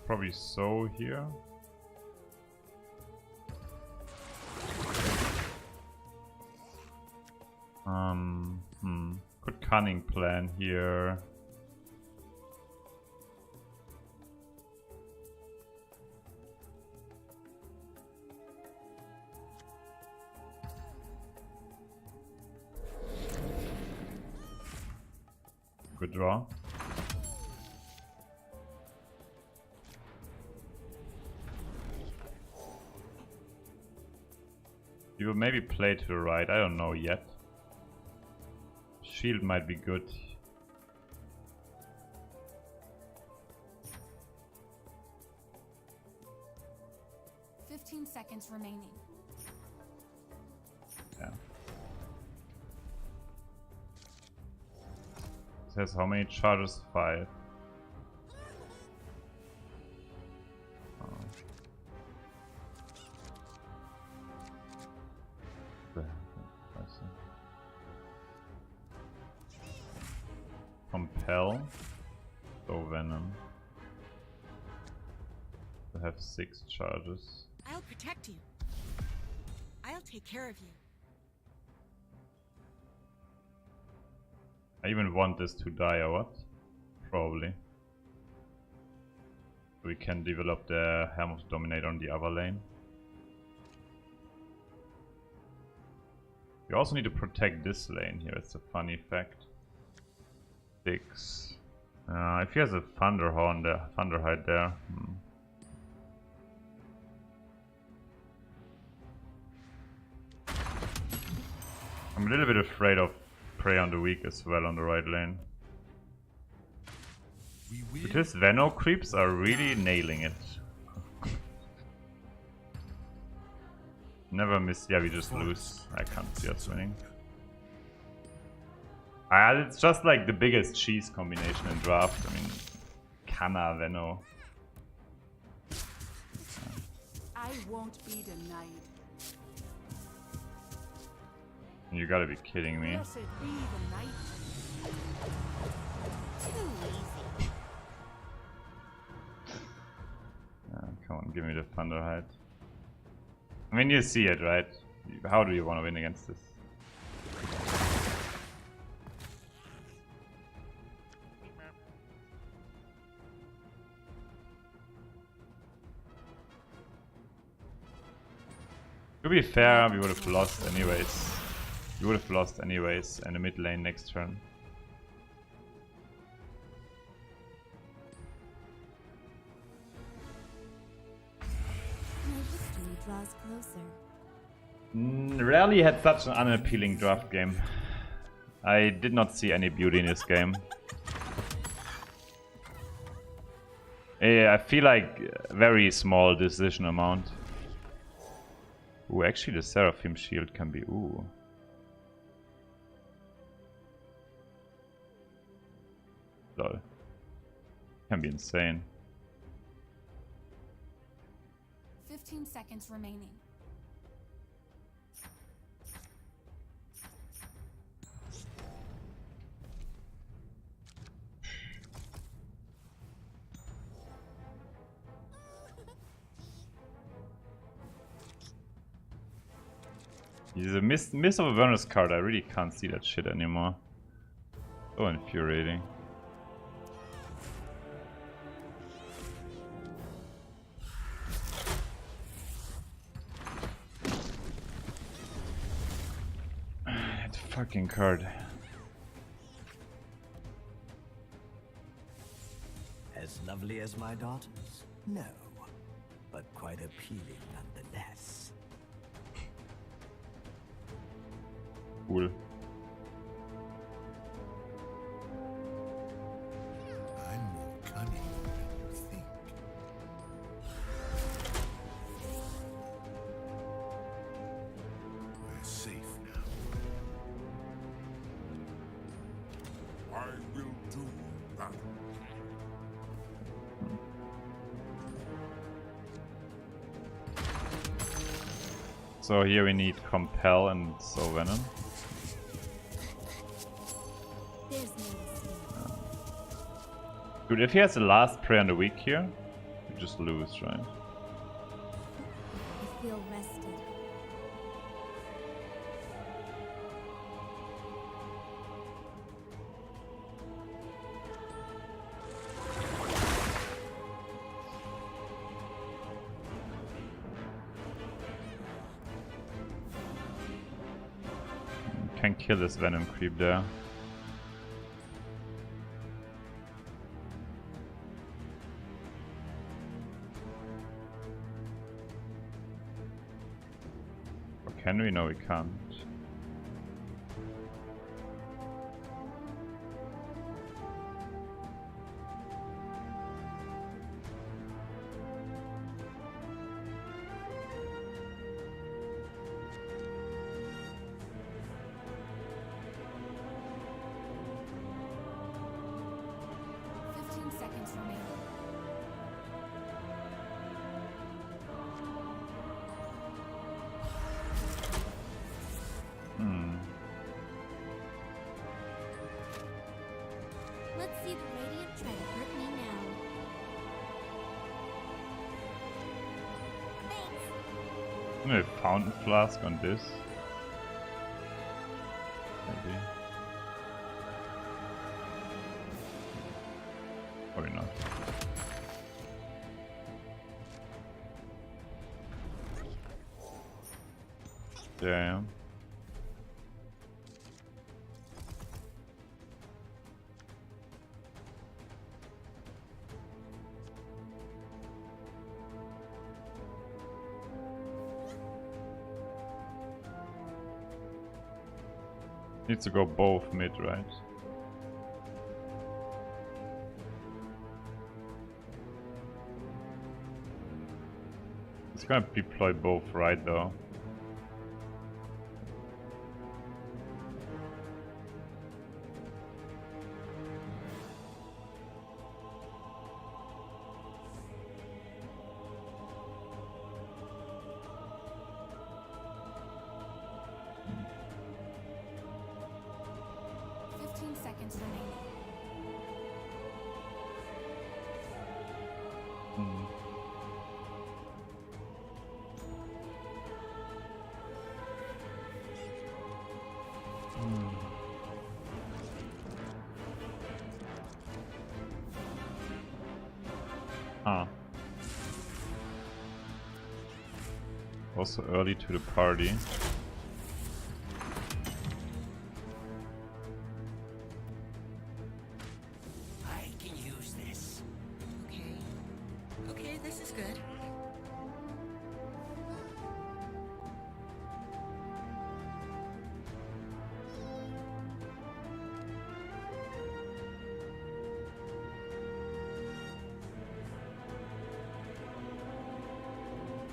Probably so here. Good cunning plan here. Good draw. You will maybe play to the right, I don't know yet. Shield might be good. Seconds remaining. Yeah. It says how many charges? 5. Compel. So Venom. To have 6 charges. I'll protect you. I'll take care of you. I even want this to die or what? Probably. We can develop the Helm of Dominate on the other lane. We also need to protect this lane here, it's a funny fact. 6. If he has a Thunderhorn there, Thunderhide there. I'm a little bit afraid of Prey on the Weak as well on the right lane. But his Veno creeps are really nailing it. Never miss. Yeah, we just lose. I can't see us winning. It's just like the biggest cheese combination in draft. I mean, Canna, Veno. I won't be denied. You gotta be kidding me. Blessed be the night. Too easy. Come on, give me the Thunderhide. I mean, you see it, right? How do you want to win against this? To be fair, we would have lost anyways. We would have lost anyways in the mid lane next turn. My victory draws closer. Rarely had such an unappealing draft game. I did not see any beauty in this game. I feel like very small decision amount. Ooh, actually the Seraphim shield can be ooh. Lol. Can be insane. 15 seconds remaining. He's a Miss of Avernus card. I really can't see that shit anymore. So infuriating. That fucking card. As lovely as my daughters? No, but quite appealing nonetheless. Cool. I'm more cunning than you think. We're safe now. battle. So here we need Compel and Soul Venom. There's no escape. Dude, if he has the last prey on the week here, we just lose, right? I feel rested. Can kill this Venom creep there. Or can we? No, we can't. Let's see the Radiant try to hurt me now. Thanks. Maybe Fountain Flask on this. Maybe. Probably not. Damn. Needs to go both mid, right? It's gonna deploy both right though. Seconds remaining. Ah. Also early to the party.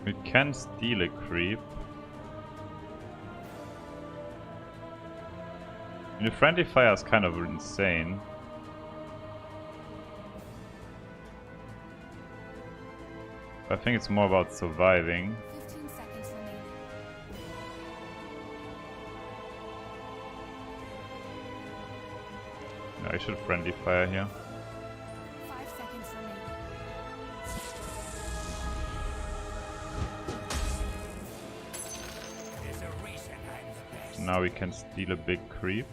We can steal a creep. The friendly fire is kind of insane. I think it's more about surviving. 15 seconds remaining. I should friendly fire here. 5 seconds remaining. There's a reason I'm the best. Now we can steal a big creep.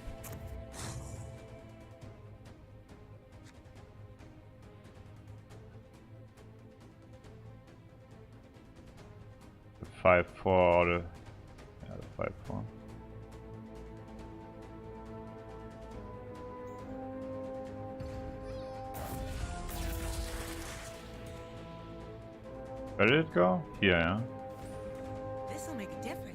The 5-4 or the... yeah, the 5-4. Where did it go? Here, yeah. This'll make a difference.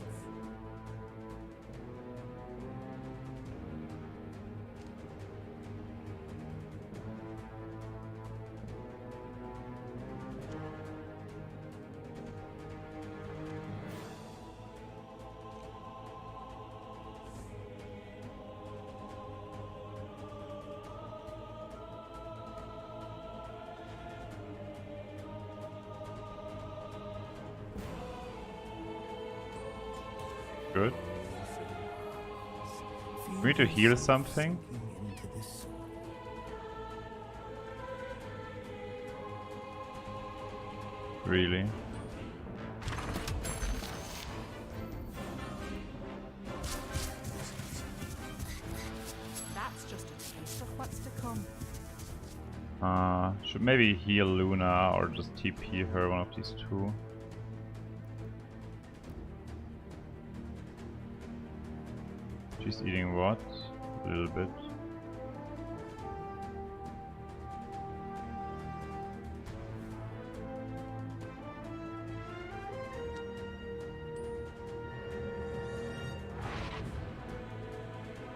Good. We need to heal something. Really? That's just a taste of what's to come. Should maybe heal Luna or just TP her, one of these two. She's eating what? A little bit.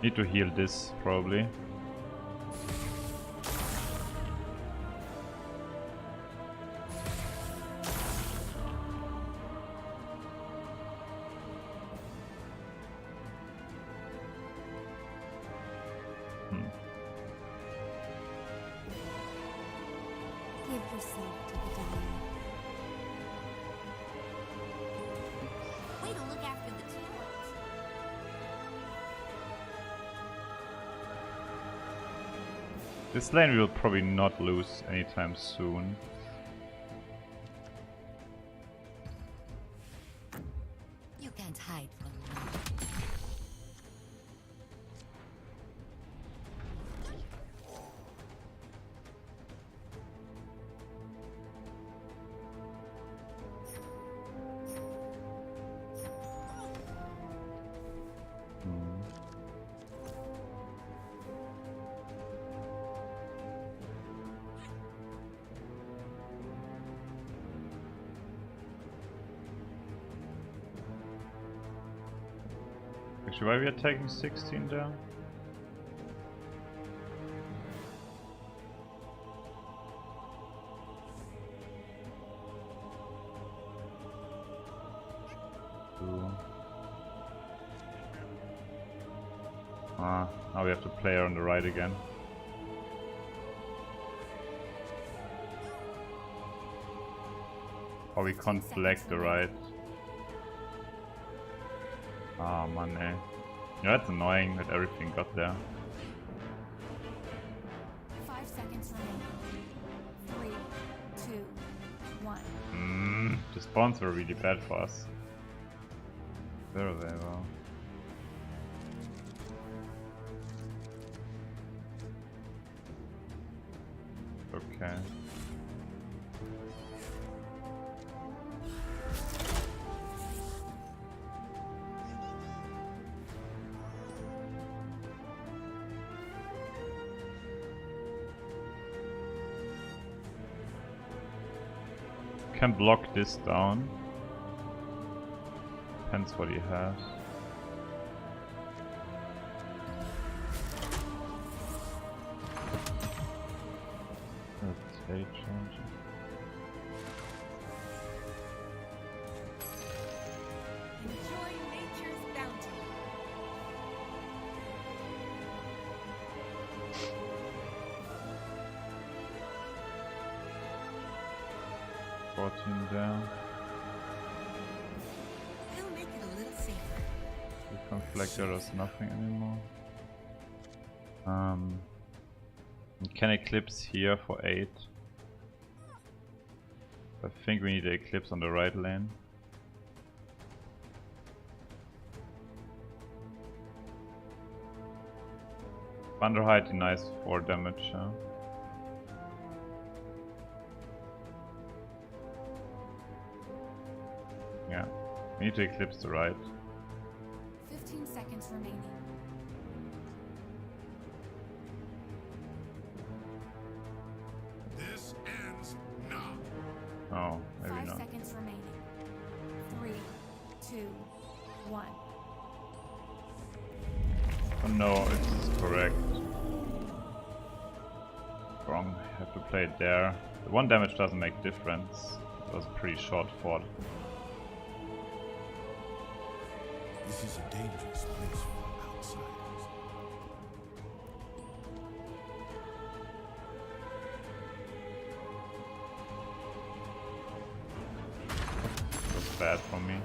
Need to heal this, probably. Give yourself to the dying. Way to look after the talent. This lane we will probably not lose anytime soon. You can't hide from me. Actually, why we are taking 16 down? Now we have to play her on the right again. Or we can't flag the right. Ah, man, eh. Yeah, that's annoying that everything got there. 5 seconds remaining. 3, 2, 1. The spawns were really bad for us. Very, very well. Okay. Can block this down. Depends what he has. Stage change. Enjoy nature's bounty. Down. I'll make it a little safer. We conflictor does nothing anymore. Can eclipse here for 8. I think we need the eclipse on the right lane. Thunder Height denies 4 damage. Huh? Yeah, we need to eclipse the right. 15 seconds remaining. This ends now. Oh, maybe 5 not. seconds remaining. 3, 2, 1. Oh no, it's correct. Wrong, I have to play it there. The 1 damage doesn't make difference. It was a pretty short fought. This is a dangerous place for outsiders. It was bad for me.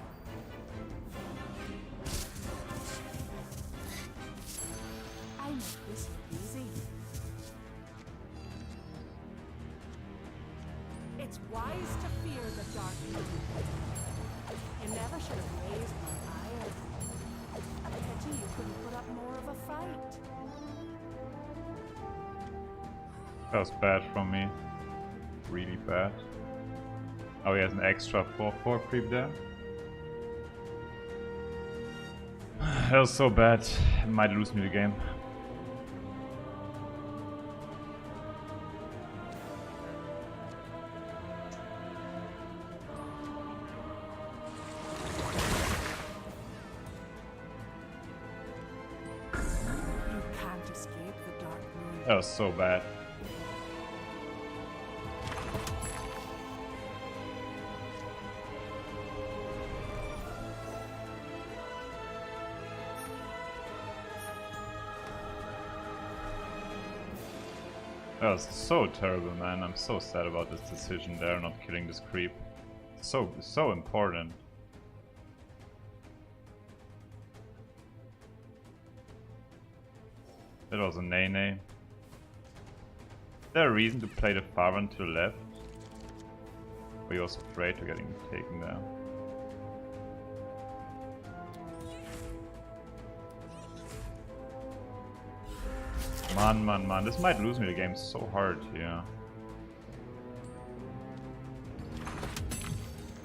wise to fear the dark moon. You never should have raised my ire. A pity you couldn't put up more of a fight. That was bad from me. Really bad. Oh, he has an extra 4/4 creep there. That was so bad. Might lose me the game. You can't escape the dark moon. That was so bad. That was so terrible, man. I'm so sad about this decision there, not killing this creep. So important. That was a nay-nay. Is there a reason to play the Farvan to the left? Or you was afraid of getting taken there? Man, this might lose me the game so hard here.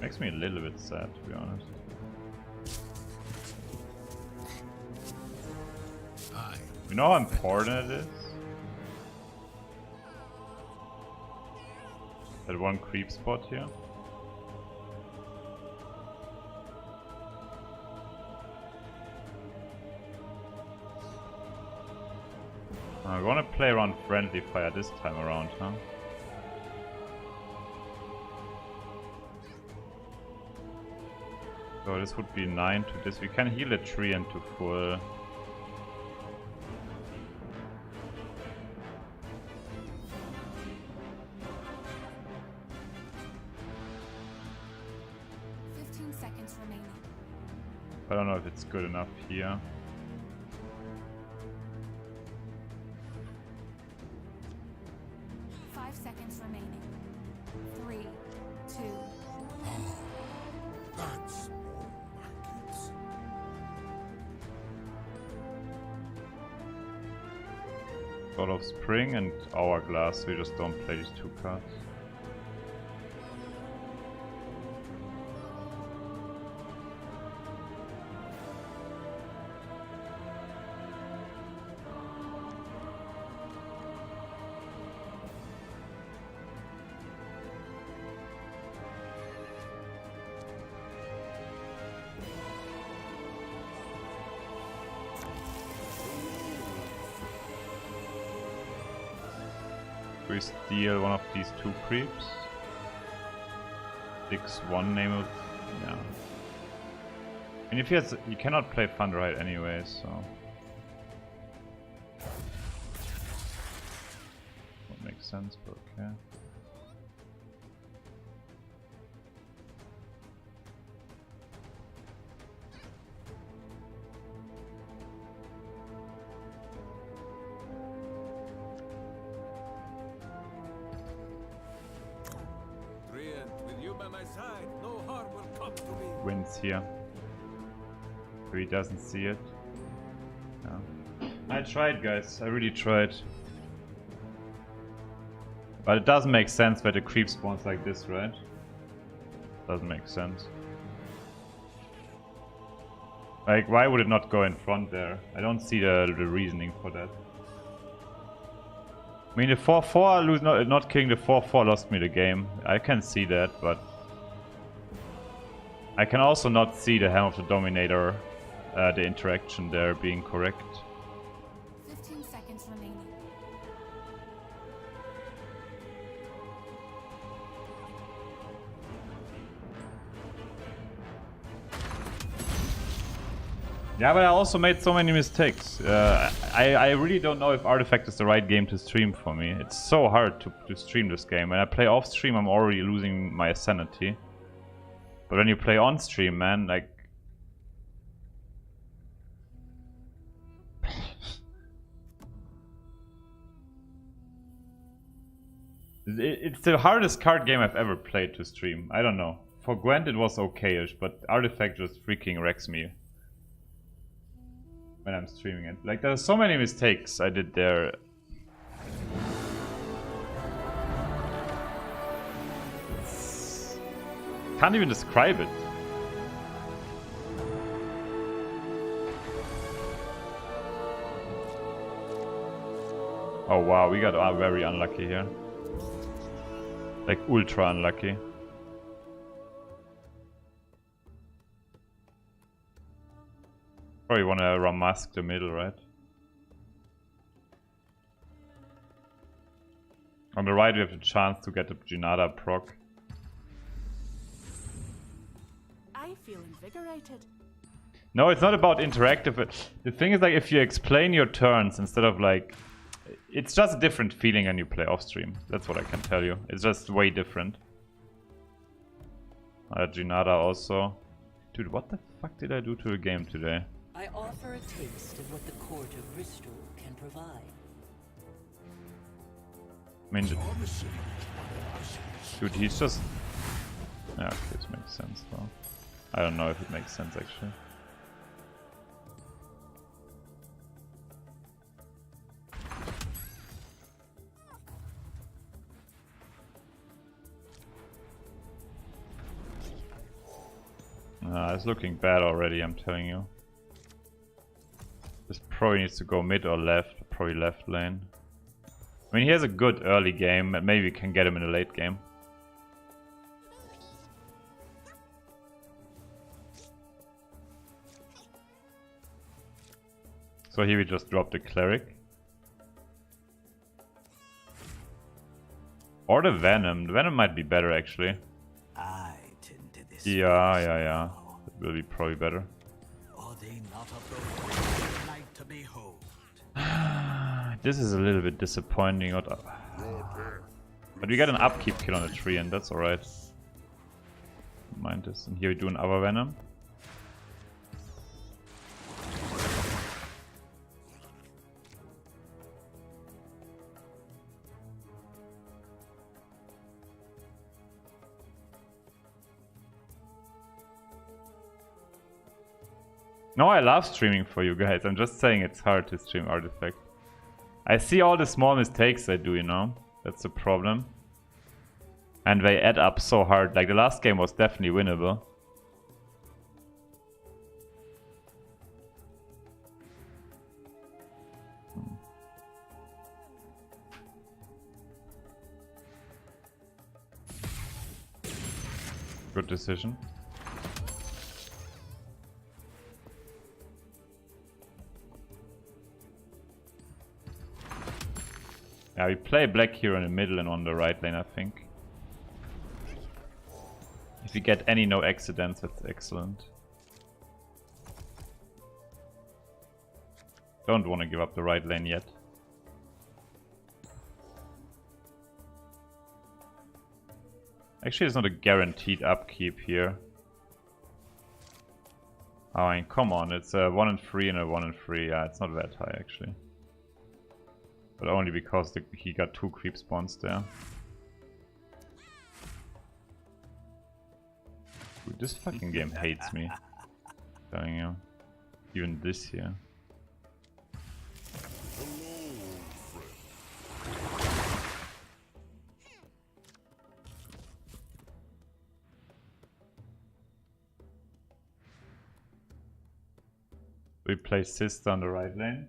Makes me a little bit sad, to be honest. You know how important it is? That one creep spot here? I'm gonna play around friendly fire this time around, huh? So this would be 9 to this. We can heal a tree into full. I don't know if it's good enough here. God of Spring and Hourglass, so we just don't play these two cards. We steal one of these two creeps. 6-1 name of, yeah. I mean, if he has, he cannot play Thunderhide anyway, so don't make sense, but okay. Wins here. He doesn't see it. Yeah. I tried, guys. I really tried. But it doesn't make sense that the creep spawns like this, right? Doesn't make sense. Like, why would it not go in front there? I don't see the reasoning for that. I mean, the 4-4 not killing the 4-4 lost me the game. I can see that, but I can also not see the Helm of the Dominator, the interaction there being correct. 15 seconds remaining. Yeah, but I also made so many mistakes. I really don't know if Artifact is the right game to stream for me. It's so hard to stream this game. When I play off stream, I'm already losing my sanity. But when you play on stream, man, like... It's the hardest card game I've ever played to stream. I don't know. For Gwent it was okay-ish, but Artifact just freaking wrecks me when I'm streaming it. Like, there's so many mistakes I did there. Can't even describe it. Oh wow, we got very unlucky here. Like ultra unlucky. Probably want to Ramask the middle, right? On the right we have the chance to get the Jinada proc. I feel invigorated. No, it's not about interactive. The thing is, like, if you explain your turns instead of like... It's just a different feeling when you play off stream. That's what I can tell you. It's just way different. Jinada also. Dude, what the fuck did I do to the game today? I offer a taste of what the court of Bristol can provide. I mean, dude, he's just... Yeah, okay, this makes sense though. I don't know if it makes sense actually. It's looking bad already, I'm telling you. This probably needs to go mid or left, probably left lane. I mean, he has a good early game, and maybe we can get him in the late game. So here we just drop the cleric. Or the Venom. The Venom might be better actually. I tend to this. Yeah. It will be probably better. Are they not of the light to behold? This is a little bit disappointing. But we got an upkeep kill on the tree and that's alright. Mind this. And here we do an other Venom. No, I love streaming for you guys. I'm just saying it's hard to stream Artifact. I see all the small mistakes I do, you know? That's the problem. And they add up so hard. Like, the last game was definitely winnable. Good decision. Yeah, we play black here in the middle and on the right lane, I think. If we get any no accidents, that's excellent. Don't want to give up the right lane yet. Actually, it's not a guaranteed upkeep here. I mean, come on, it's a 1 and 3 and a 1 and 3. Yeah, it's not that high actually. But only because he got 2 creep spawns there. Dude, this fucking game hates me. I'm telling you. Even this here. We play Sister on the right lane.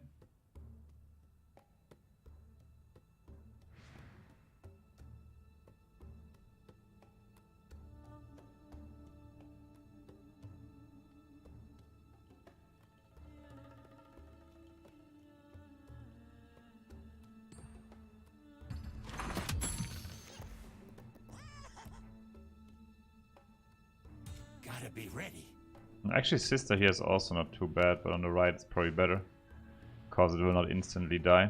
Gotta be ready. Actually, Sister here is also not too bad, but on the right it's probably better. Because it will not instantly die.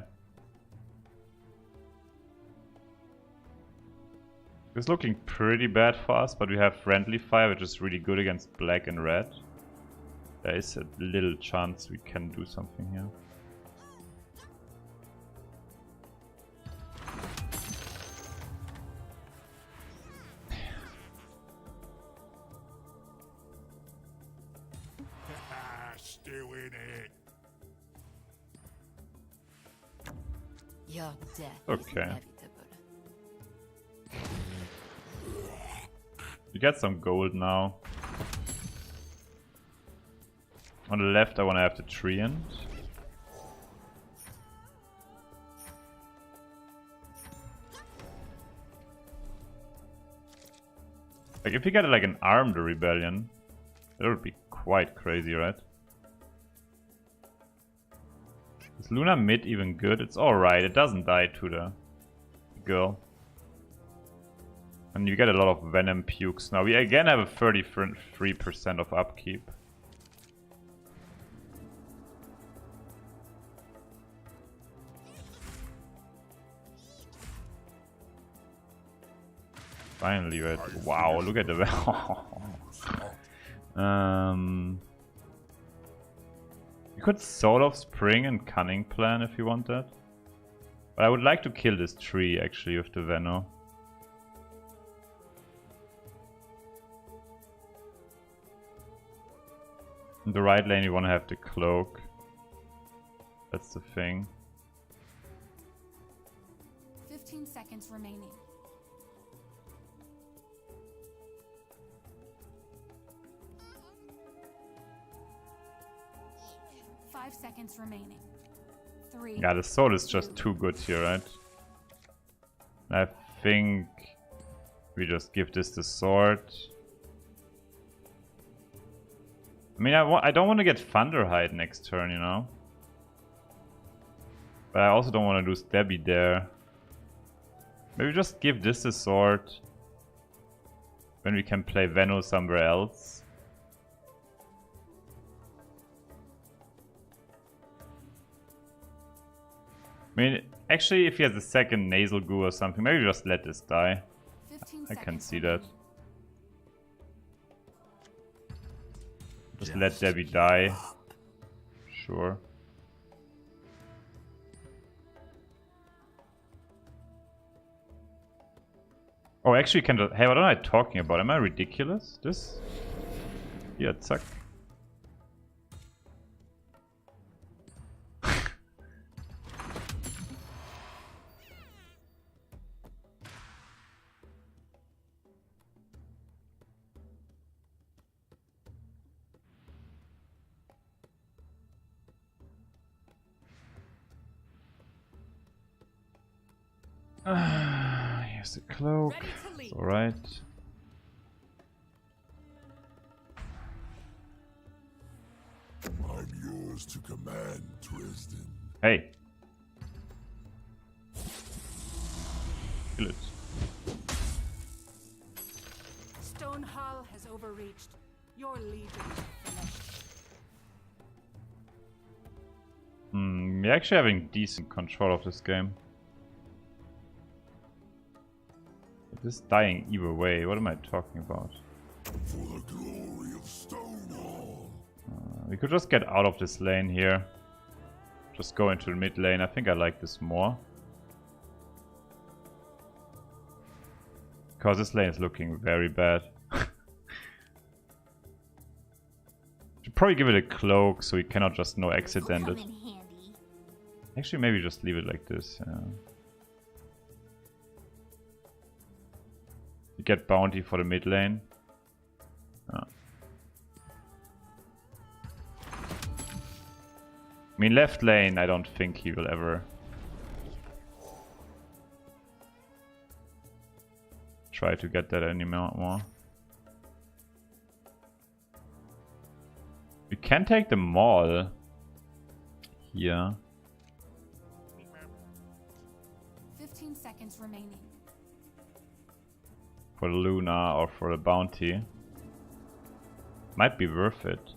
It's looking pretty bad for us, but we have Friendly Fire, which is really good against black and red. There is a little chance we can do something here. doing it. Your death Okay. is inevitable. You get some gold now. On the left I want to have the treant. Like if you get like an armed rebellion, that would be quite crazy, right? Is Luna mid even good? It's alright, it doesn't die to the girl. And you get a lot of venom pukes now. We again have a 33% of upkeep. Finally, right? Wow, look at the you could Soul of Spring and Cunning Plan if you want that. But I would like to kill this tree actually with the Veno. In the right lane you want to have the cloak. That's the thing. 15 seconds remaining. Five seconds remaining. 3. Yeah, the sword is just too good here, right? I think we just give this the sword. I mean, I don't want to get Thunderhide next turn, you know? But I also don't want to lose Debbie there. Maybe just give this the sword. When we can play Veno somewhere else. I mean, actually, if he has a second nasal goo or something, maybe just let this die. I can see that. Just let Debbie die. Sure. Oh, actually, can just. Hey, what am I talking about? Am I ridiculous? This? Yeah, zack. Here's the cloak. It's alright. I'm yours to command, Tristan. Hey. Kill it. Stone Hall has overreached. Your legion is finished. We're actually having decent control of this game. It is dying either way. What am I talking about? For the glory of Stonehall. We could just get out of this lane here. Just go into the mid lane. I think I like this more. Because this lane is looking very bad. Should probably give it a cloak so we cannot just no accident it. Actually, maybe just leave it like this. Yeah. You get bounty for the mid lane. I mean, left lane, I don't think he will ever try to get that anymore. We can take the mall here. 15 seconds remaining. For Luna or for the bounty. Might be worth it.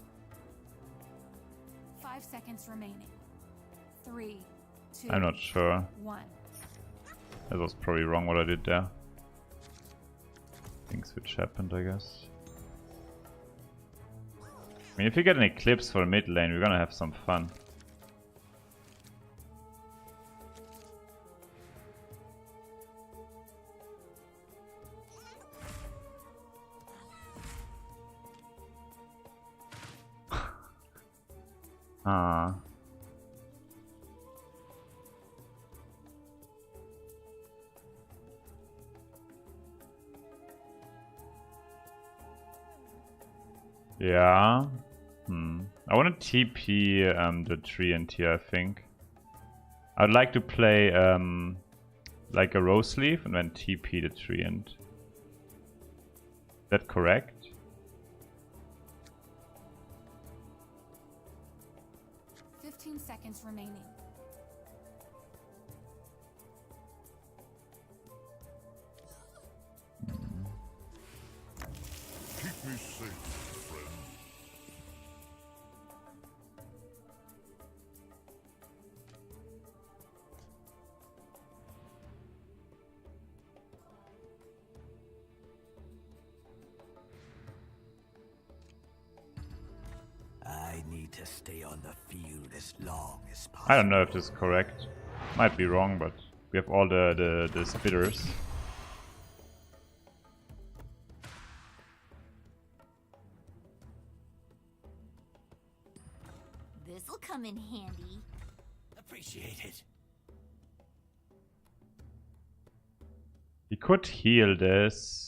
5 seconds remaining. 3, 2, I'm not sure. 1. That was probably wrong what I did there. Things which happened, I guess. I mean, if you get an Eclipse for the mid lane, we're gonna have some fun. Ah. Yeah. I want to TP the Treant here, I think. I'd like to play like a Rose Leaf and then TP the Treant. Is that correct? Seconds remaining. Keep me safe, friend. I need to stay on the field as long as possible. I don't know if this is correct. Might be wrong, but we have all the spitters. This'll come in handy. Appreciate it. He could heal this.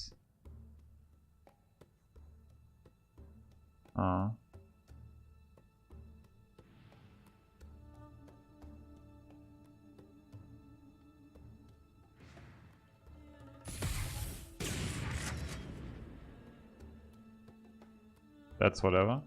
That's whatever.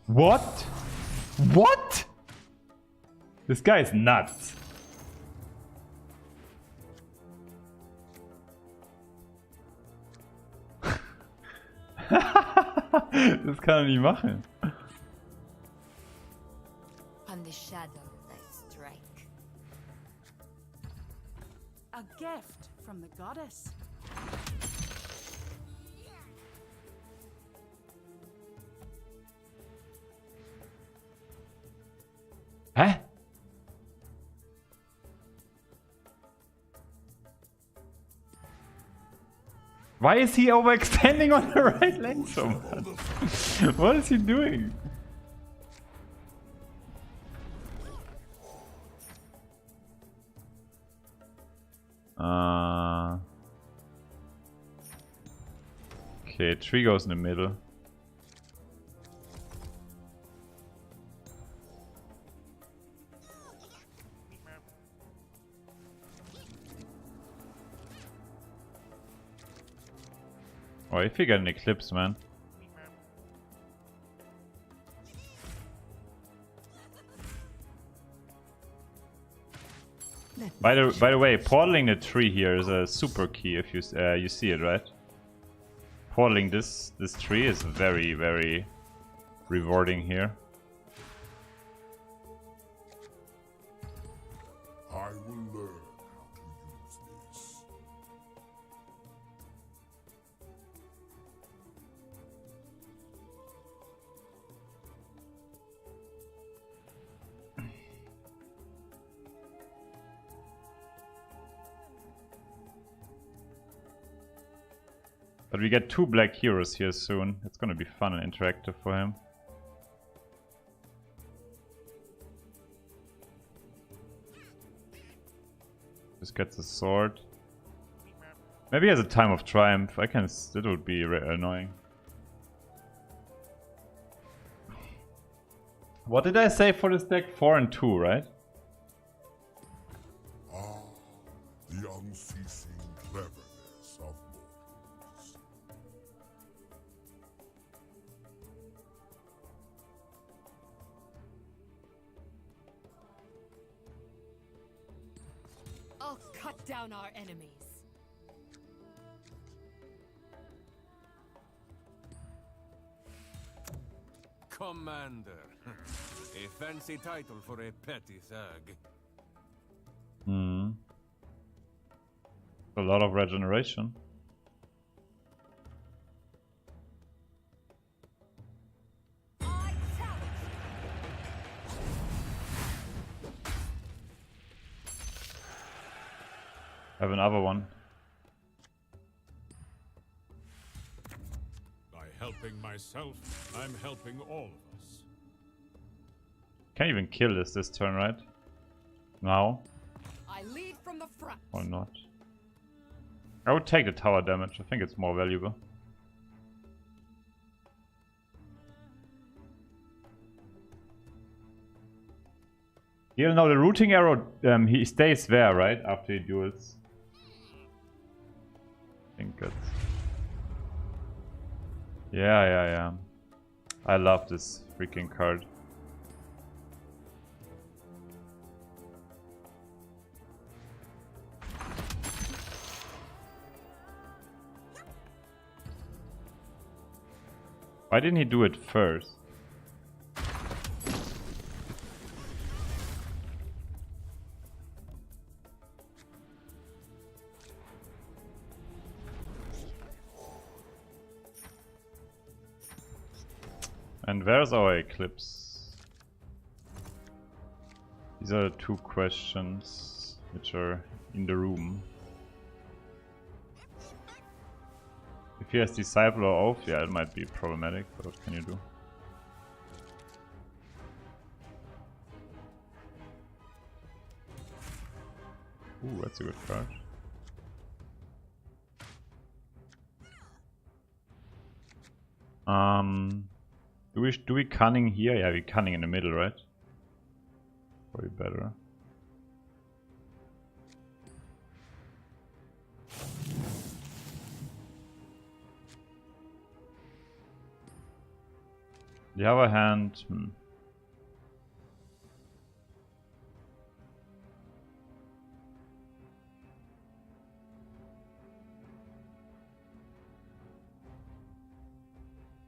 What? What? This guy is nuts. Das kann er nicht machen. On the shadow I strike. A gift from the goddess. Hä? Why is he overextending on the right lane so much? What is he doing? Okay, tree goes in the middle. Oh, if you get an eclipse, man. By the way, portaling the tree here is a super key if you you see it, right? Portaling this tree is very, very rewarding here. I will learn how to use this. But we get 2 black heroes here soon. It's gonna be fun and interactive for him. Just gets a sword. Maybe he has a time of triumph. That would be annoying. What did I say for this deck? 4 and 2, right? Ah, the unceasing cleverness of mortals. I'll cut down our enemies. Commander. A fancy title for a petty thug. A lot of regeneration. I challenge I have another one. By helping myself, I'm helping all of us. Can't even kill this turn, right? Now? I lead from the front. Or not? I would take the tower damage. I think it's more valuable. He'll know the rooting arrow, he stays there, right? After he duels. I think that's... Yeah. I love this freaking card. Why didn't he do it first? And where's our Eclipse? These are the two questions which are in the room. If he has Disciple or Oath, yeah, it might be problematic, but what can you do? Ooh, that's a good card. Do we cunning here? Yeah, we cunning in the middle, right? Probably better. The other hand,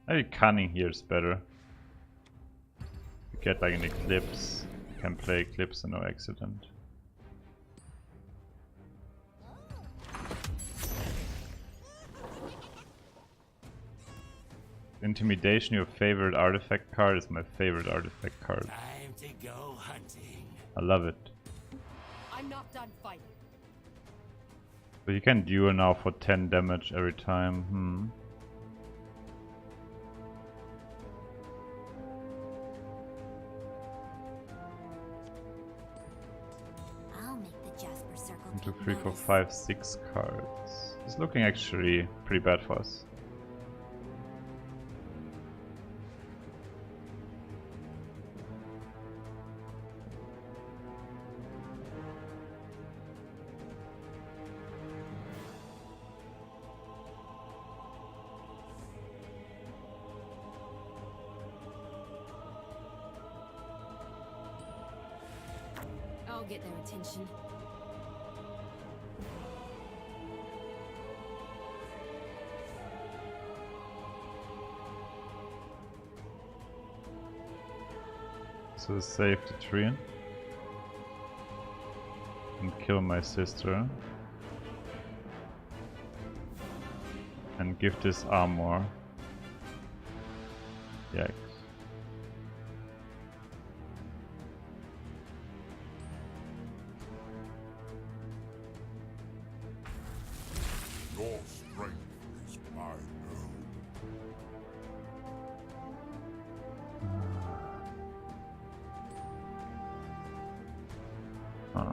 Maybe cunning here is better. You get like an Eclipse, you can play Eclipse and no accident. Intimidation, your favorite artifact card, is my favorite artifact card. Time to go hunting. I love it. I'm not done fighting. So you can duel now for 10 damage every time. I'll make the Jasper Circle 1, 2, take 3, 4, notice. 5, 6 cards. It's looking actually pretty bad for us. I'll get their attention. So save the tree and kill my sister and give this armor. Yikes. Your strength is my own. Huh.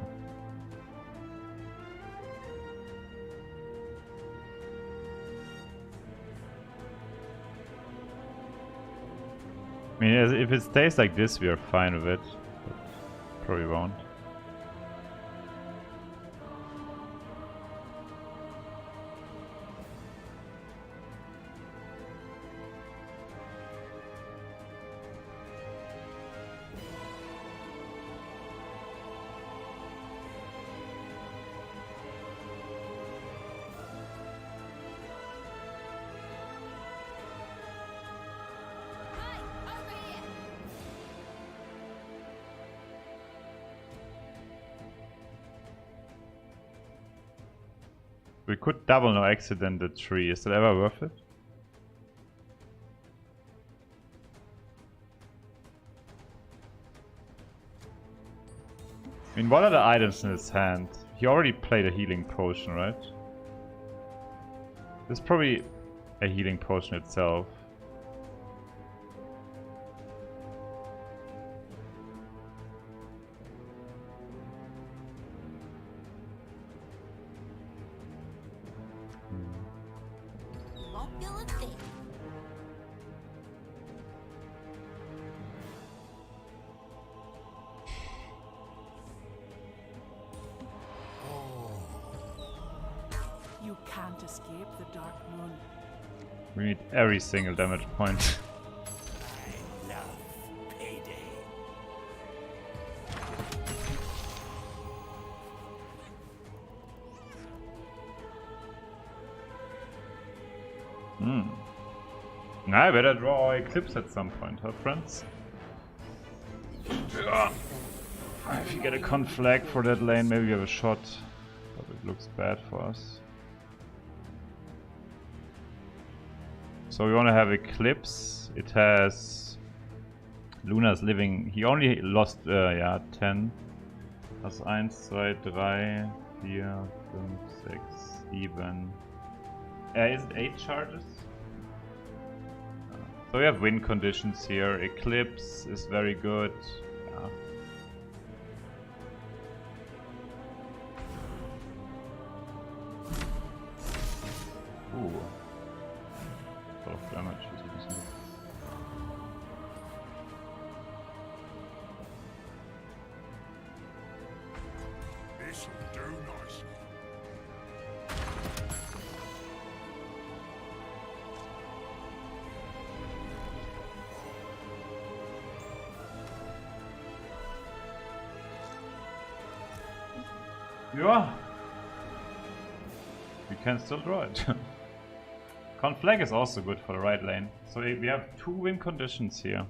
I mean, if it stays like this, we are fine with it. But probably won't. We could double no accident the tree. Is that ever worth it? I mean, what are the items in his hand? He already played a healing potion, right? This is probably a healing potion itself. Won't feel a thing. You can't escape the Dark Moon. We need every single damage point. I love payday. I better draw Eclipse at some point, huh, friends? Yeah. If you get a con flag for that lane, maybe we have a shot. But it looks bad for us. So we want to have Eclipse. It has... Luna's living... He only lost, yeah, 10. Das 1, 2, 3, 4, 5, 6, 7... is it 8 charges? So we have win conditions here. Eclipse is very good. Yeah. Ooh. A lot of damage is using. This'll do nicely. Yeah. We can still draw it. Con flag is also good for the right lane. So we have 2 win conditions here.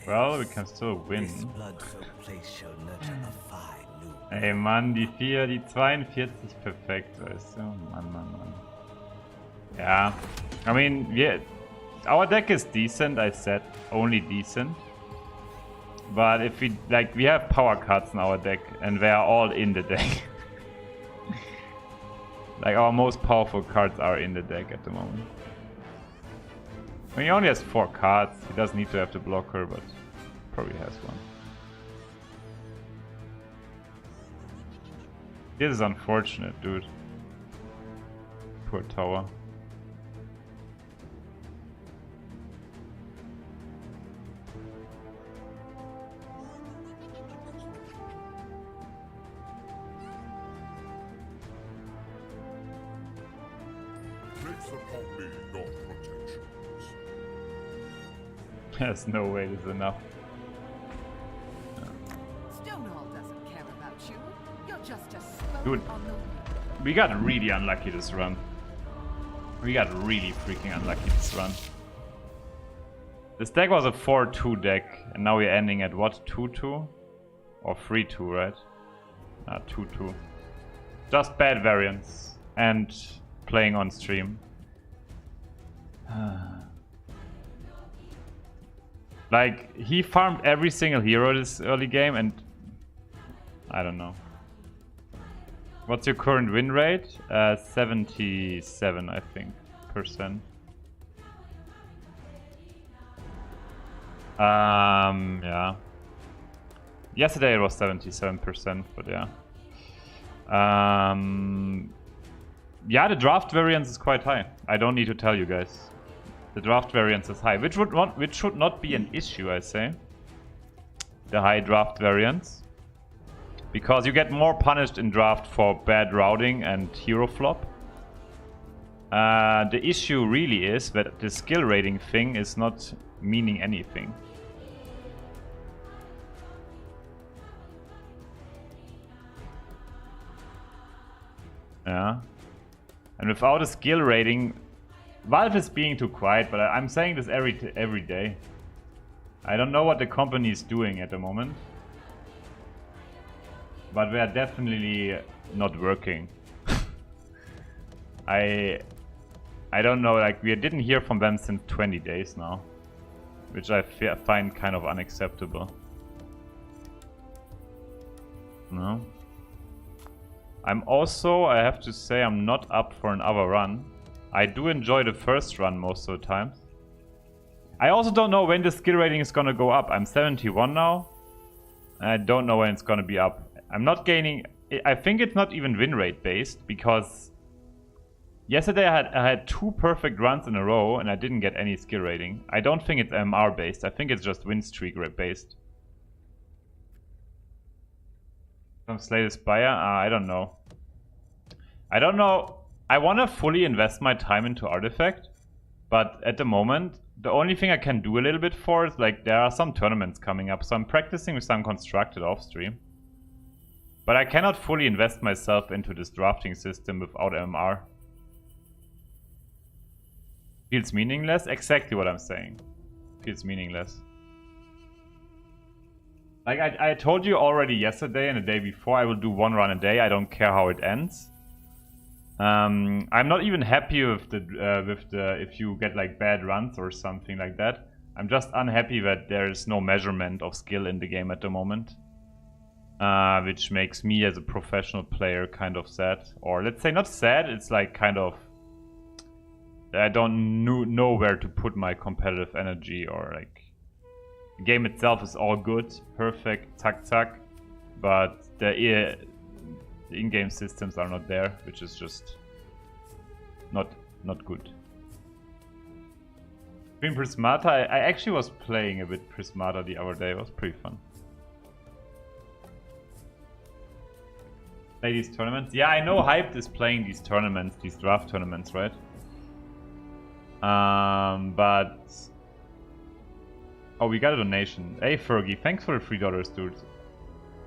Well, we can still win. Ey Mann, die 4, die 42, perfekt, weißt du? Mann. Ja, I mean, our deck is decent, I said, only decent. But if we, like, we have power cards in our deck, and they are all in the deck. Like, our most powerful cards are in the deck at the moment. I mean, he only has 4 cards, he doesn't need to have the blocker, but probably has one. This is unfortunate, dude. Poor tower. Place upon me your protections. There's no way this is enough. Stonehall doesn't care about you. You're just a spoke Dude. on the wheel. We got really unlucky this run. We got really freaking unlucky this run. This deck was a 4-2 deck, and now we're ending at what? 2-2? Or 3-2, right? 2-2. Just bad variance. And playing on stream. Like, he farmed every single hero this early game, and I don't know. What's your current win rate? 77, I think, %. Yeah. Yesterday it was 77%, but yeah. Yeah, the draft variance is quite high. I don't need to tell you guys. The draft variance is high, which should not be an issue, I say. The high draft variance. Because you get more punished in draft for bad routing and hero flop. The issue really is that the skill rating thing is not meaning anything. Yeah. And without a skill rating, Valve is being too quiet, but I'm saying this every day. I don't know what the company is doing at the moment, but they are definitely not working. I don't know, like we didn't hear from them since 20 days now, which I find kind of unacceptable. No. I'm also, I have to say, I'm not up for another run. I do enjoy the first run most of the time. I also don't know when the skill rating is gonna go up. I'm 71 now. And I don't know when it's gonna be up. I'm not gaining... I think it's not even win rate based, because yesterday I had 2 perfect runs in a row and I didn't get any skill rating. I don't think it's MR based. I think it's just win streak based. From Slay the Spire? I don't know. I don't know. I want to fully invest my time into Artifact, but at the moment, the only thing I can do a little bit for is, like, there are some tournaments coming up, so I'm practicing with some Constructed off stream. But I cannot fully invest myself into this drafting system without MR. Feels meaningless? Exactly what I'm saying. Feels meaningless. Like I told you already yesterday and the day before, I will do 1 run a day. I don't care how it ends. I'm not even happy with the if you get like bad runs or something like that. I'm just unhappy that there is no measurement of skill in the game at the moment, which makes me as a professional player kind of sad. Or let's say not sad. It's like kind of I don't know where to put my competitive energy, or like. The game itself is all good, perfect, tuck, but the in-game systems are not there, which is just not good. Between Prismata, I actually was playing a bit Prismata the other day. It was pretty fun. Play these tournaments? Yeah, I know Hyped is playing these tournaments, these draft tournaments, right? But... Oh, we got a donation. Hey Fergie, thanks for the $3, dude.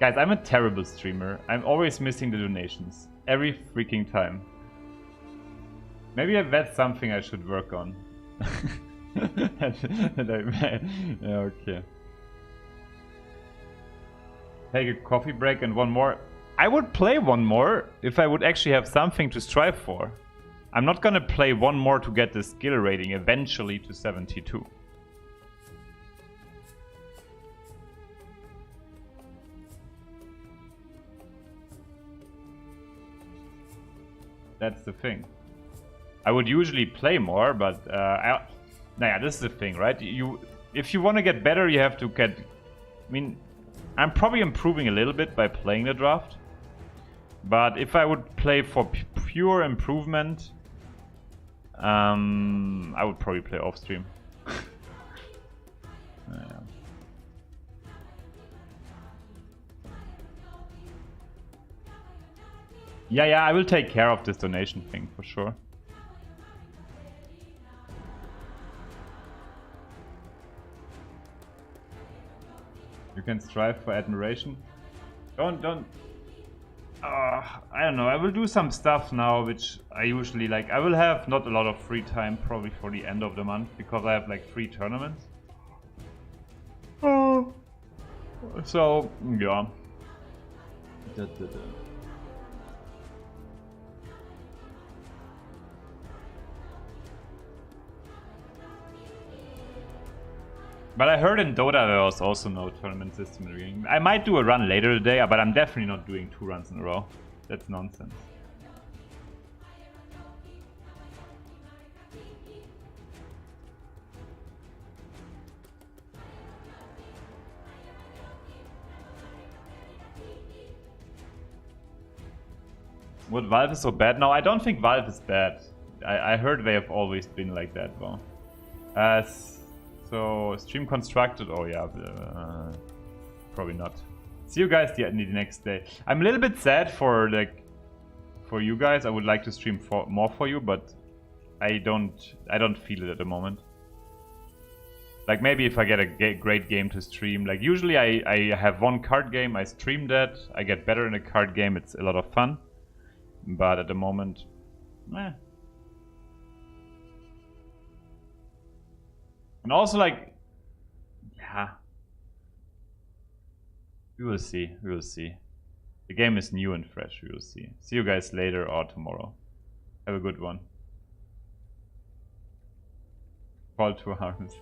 Guys, I'm a terrible streamer. I'm always missing the donations. Every freaking time. Maybe that's something I should work on. Yeah, okay. Take a coffee break and 1 more. I would play 1 more if I would actually have something to strive for. I'm not gonna play 1 more to get the skill rating eventually to 72. That's the thing. I would usually play more, but nah, this is the thing, right? If you want to get better, you have to get... I mean, I'm probably improving a little bit by playing the draft, but if I would play for pure improvement, I would probably play off stream. Yeah. Yeah, I will take care of this donation thing for sure. You can strive for admiration. Don't. I don't know. I will do some stuff now, which I usually like. I will have not a lot of free time probably for the end of the month because I have like 3 tournaments. So yeah. But I heard in Dota there was also no tournament system in the game. I might do a run later today, but I'm definitely not doing 2 runs in a row. That's nonsense. What, Valve is so bad? No, I don't think Valve is bad. I heard they have always been like that, though. So, stream constructed, oh yeah, probably not. See you guys the next day. I'm a little bit sad for you guys. I would like to stream more for you, but I don't feel it at the moment. Like maybe if I get a great game to stream, like usually I have one card game, I stream that, I get better in a card game, it's a lot of fun. But at the moment, eh. And also like, yeah. We will see, we will see. The game is new and fresh, we will see. See you guys later or tomorrow. Have a good one. Call to arms.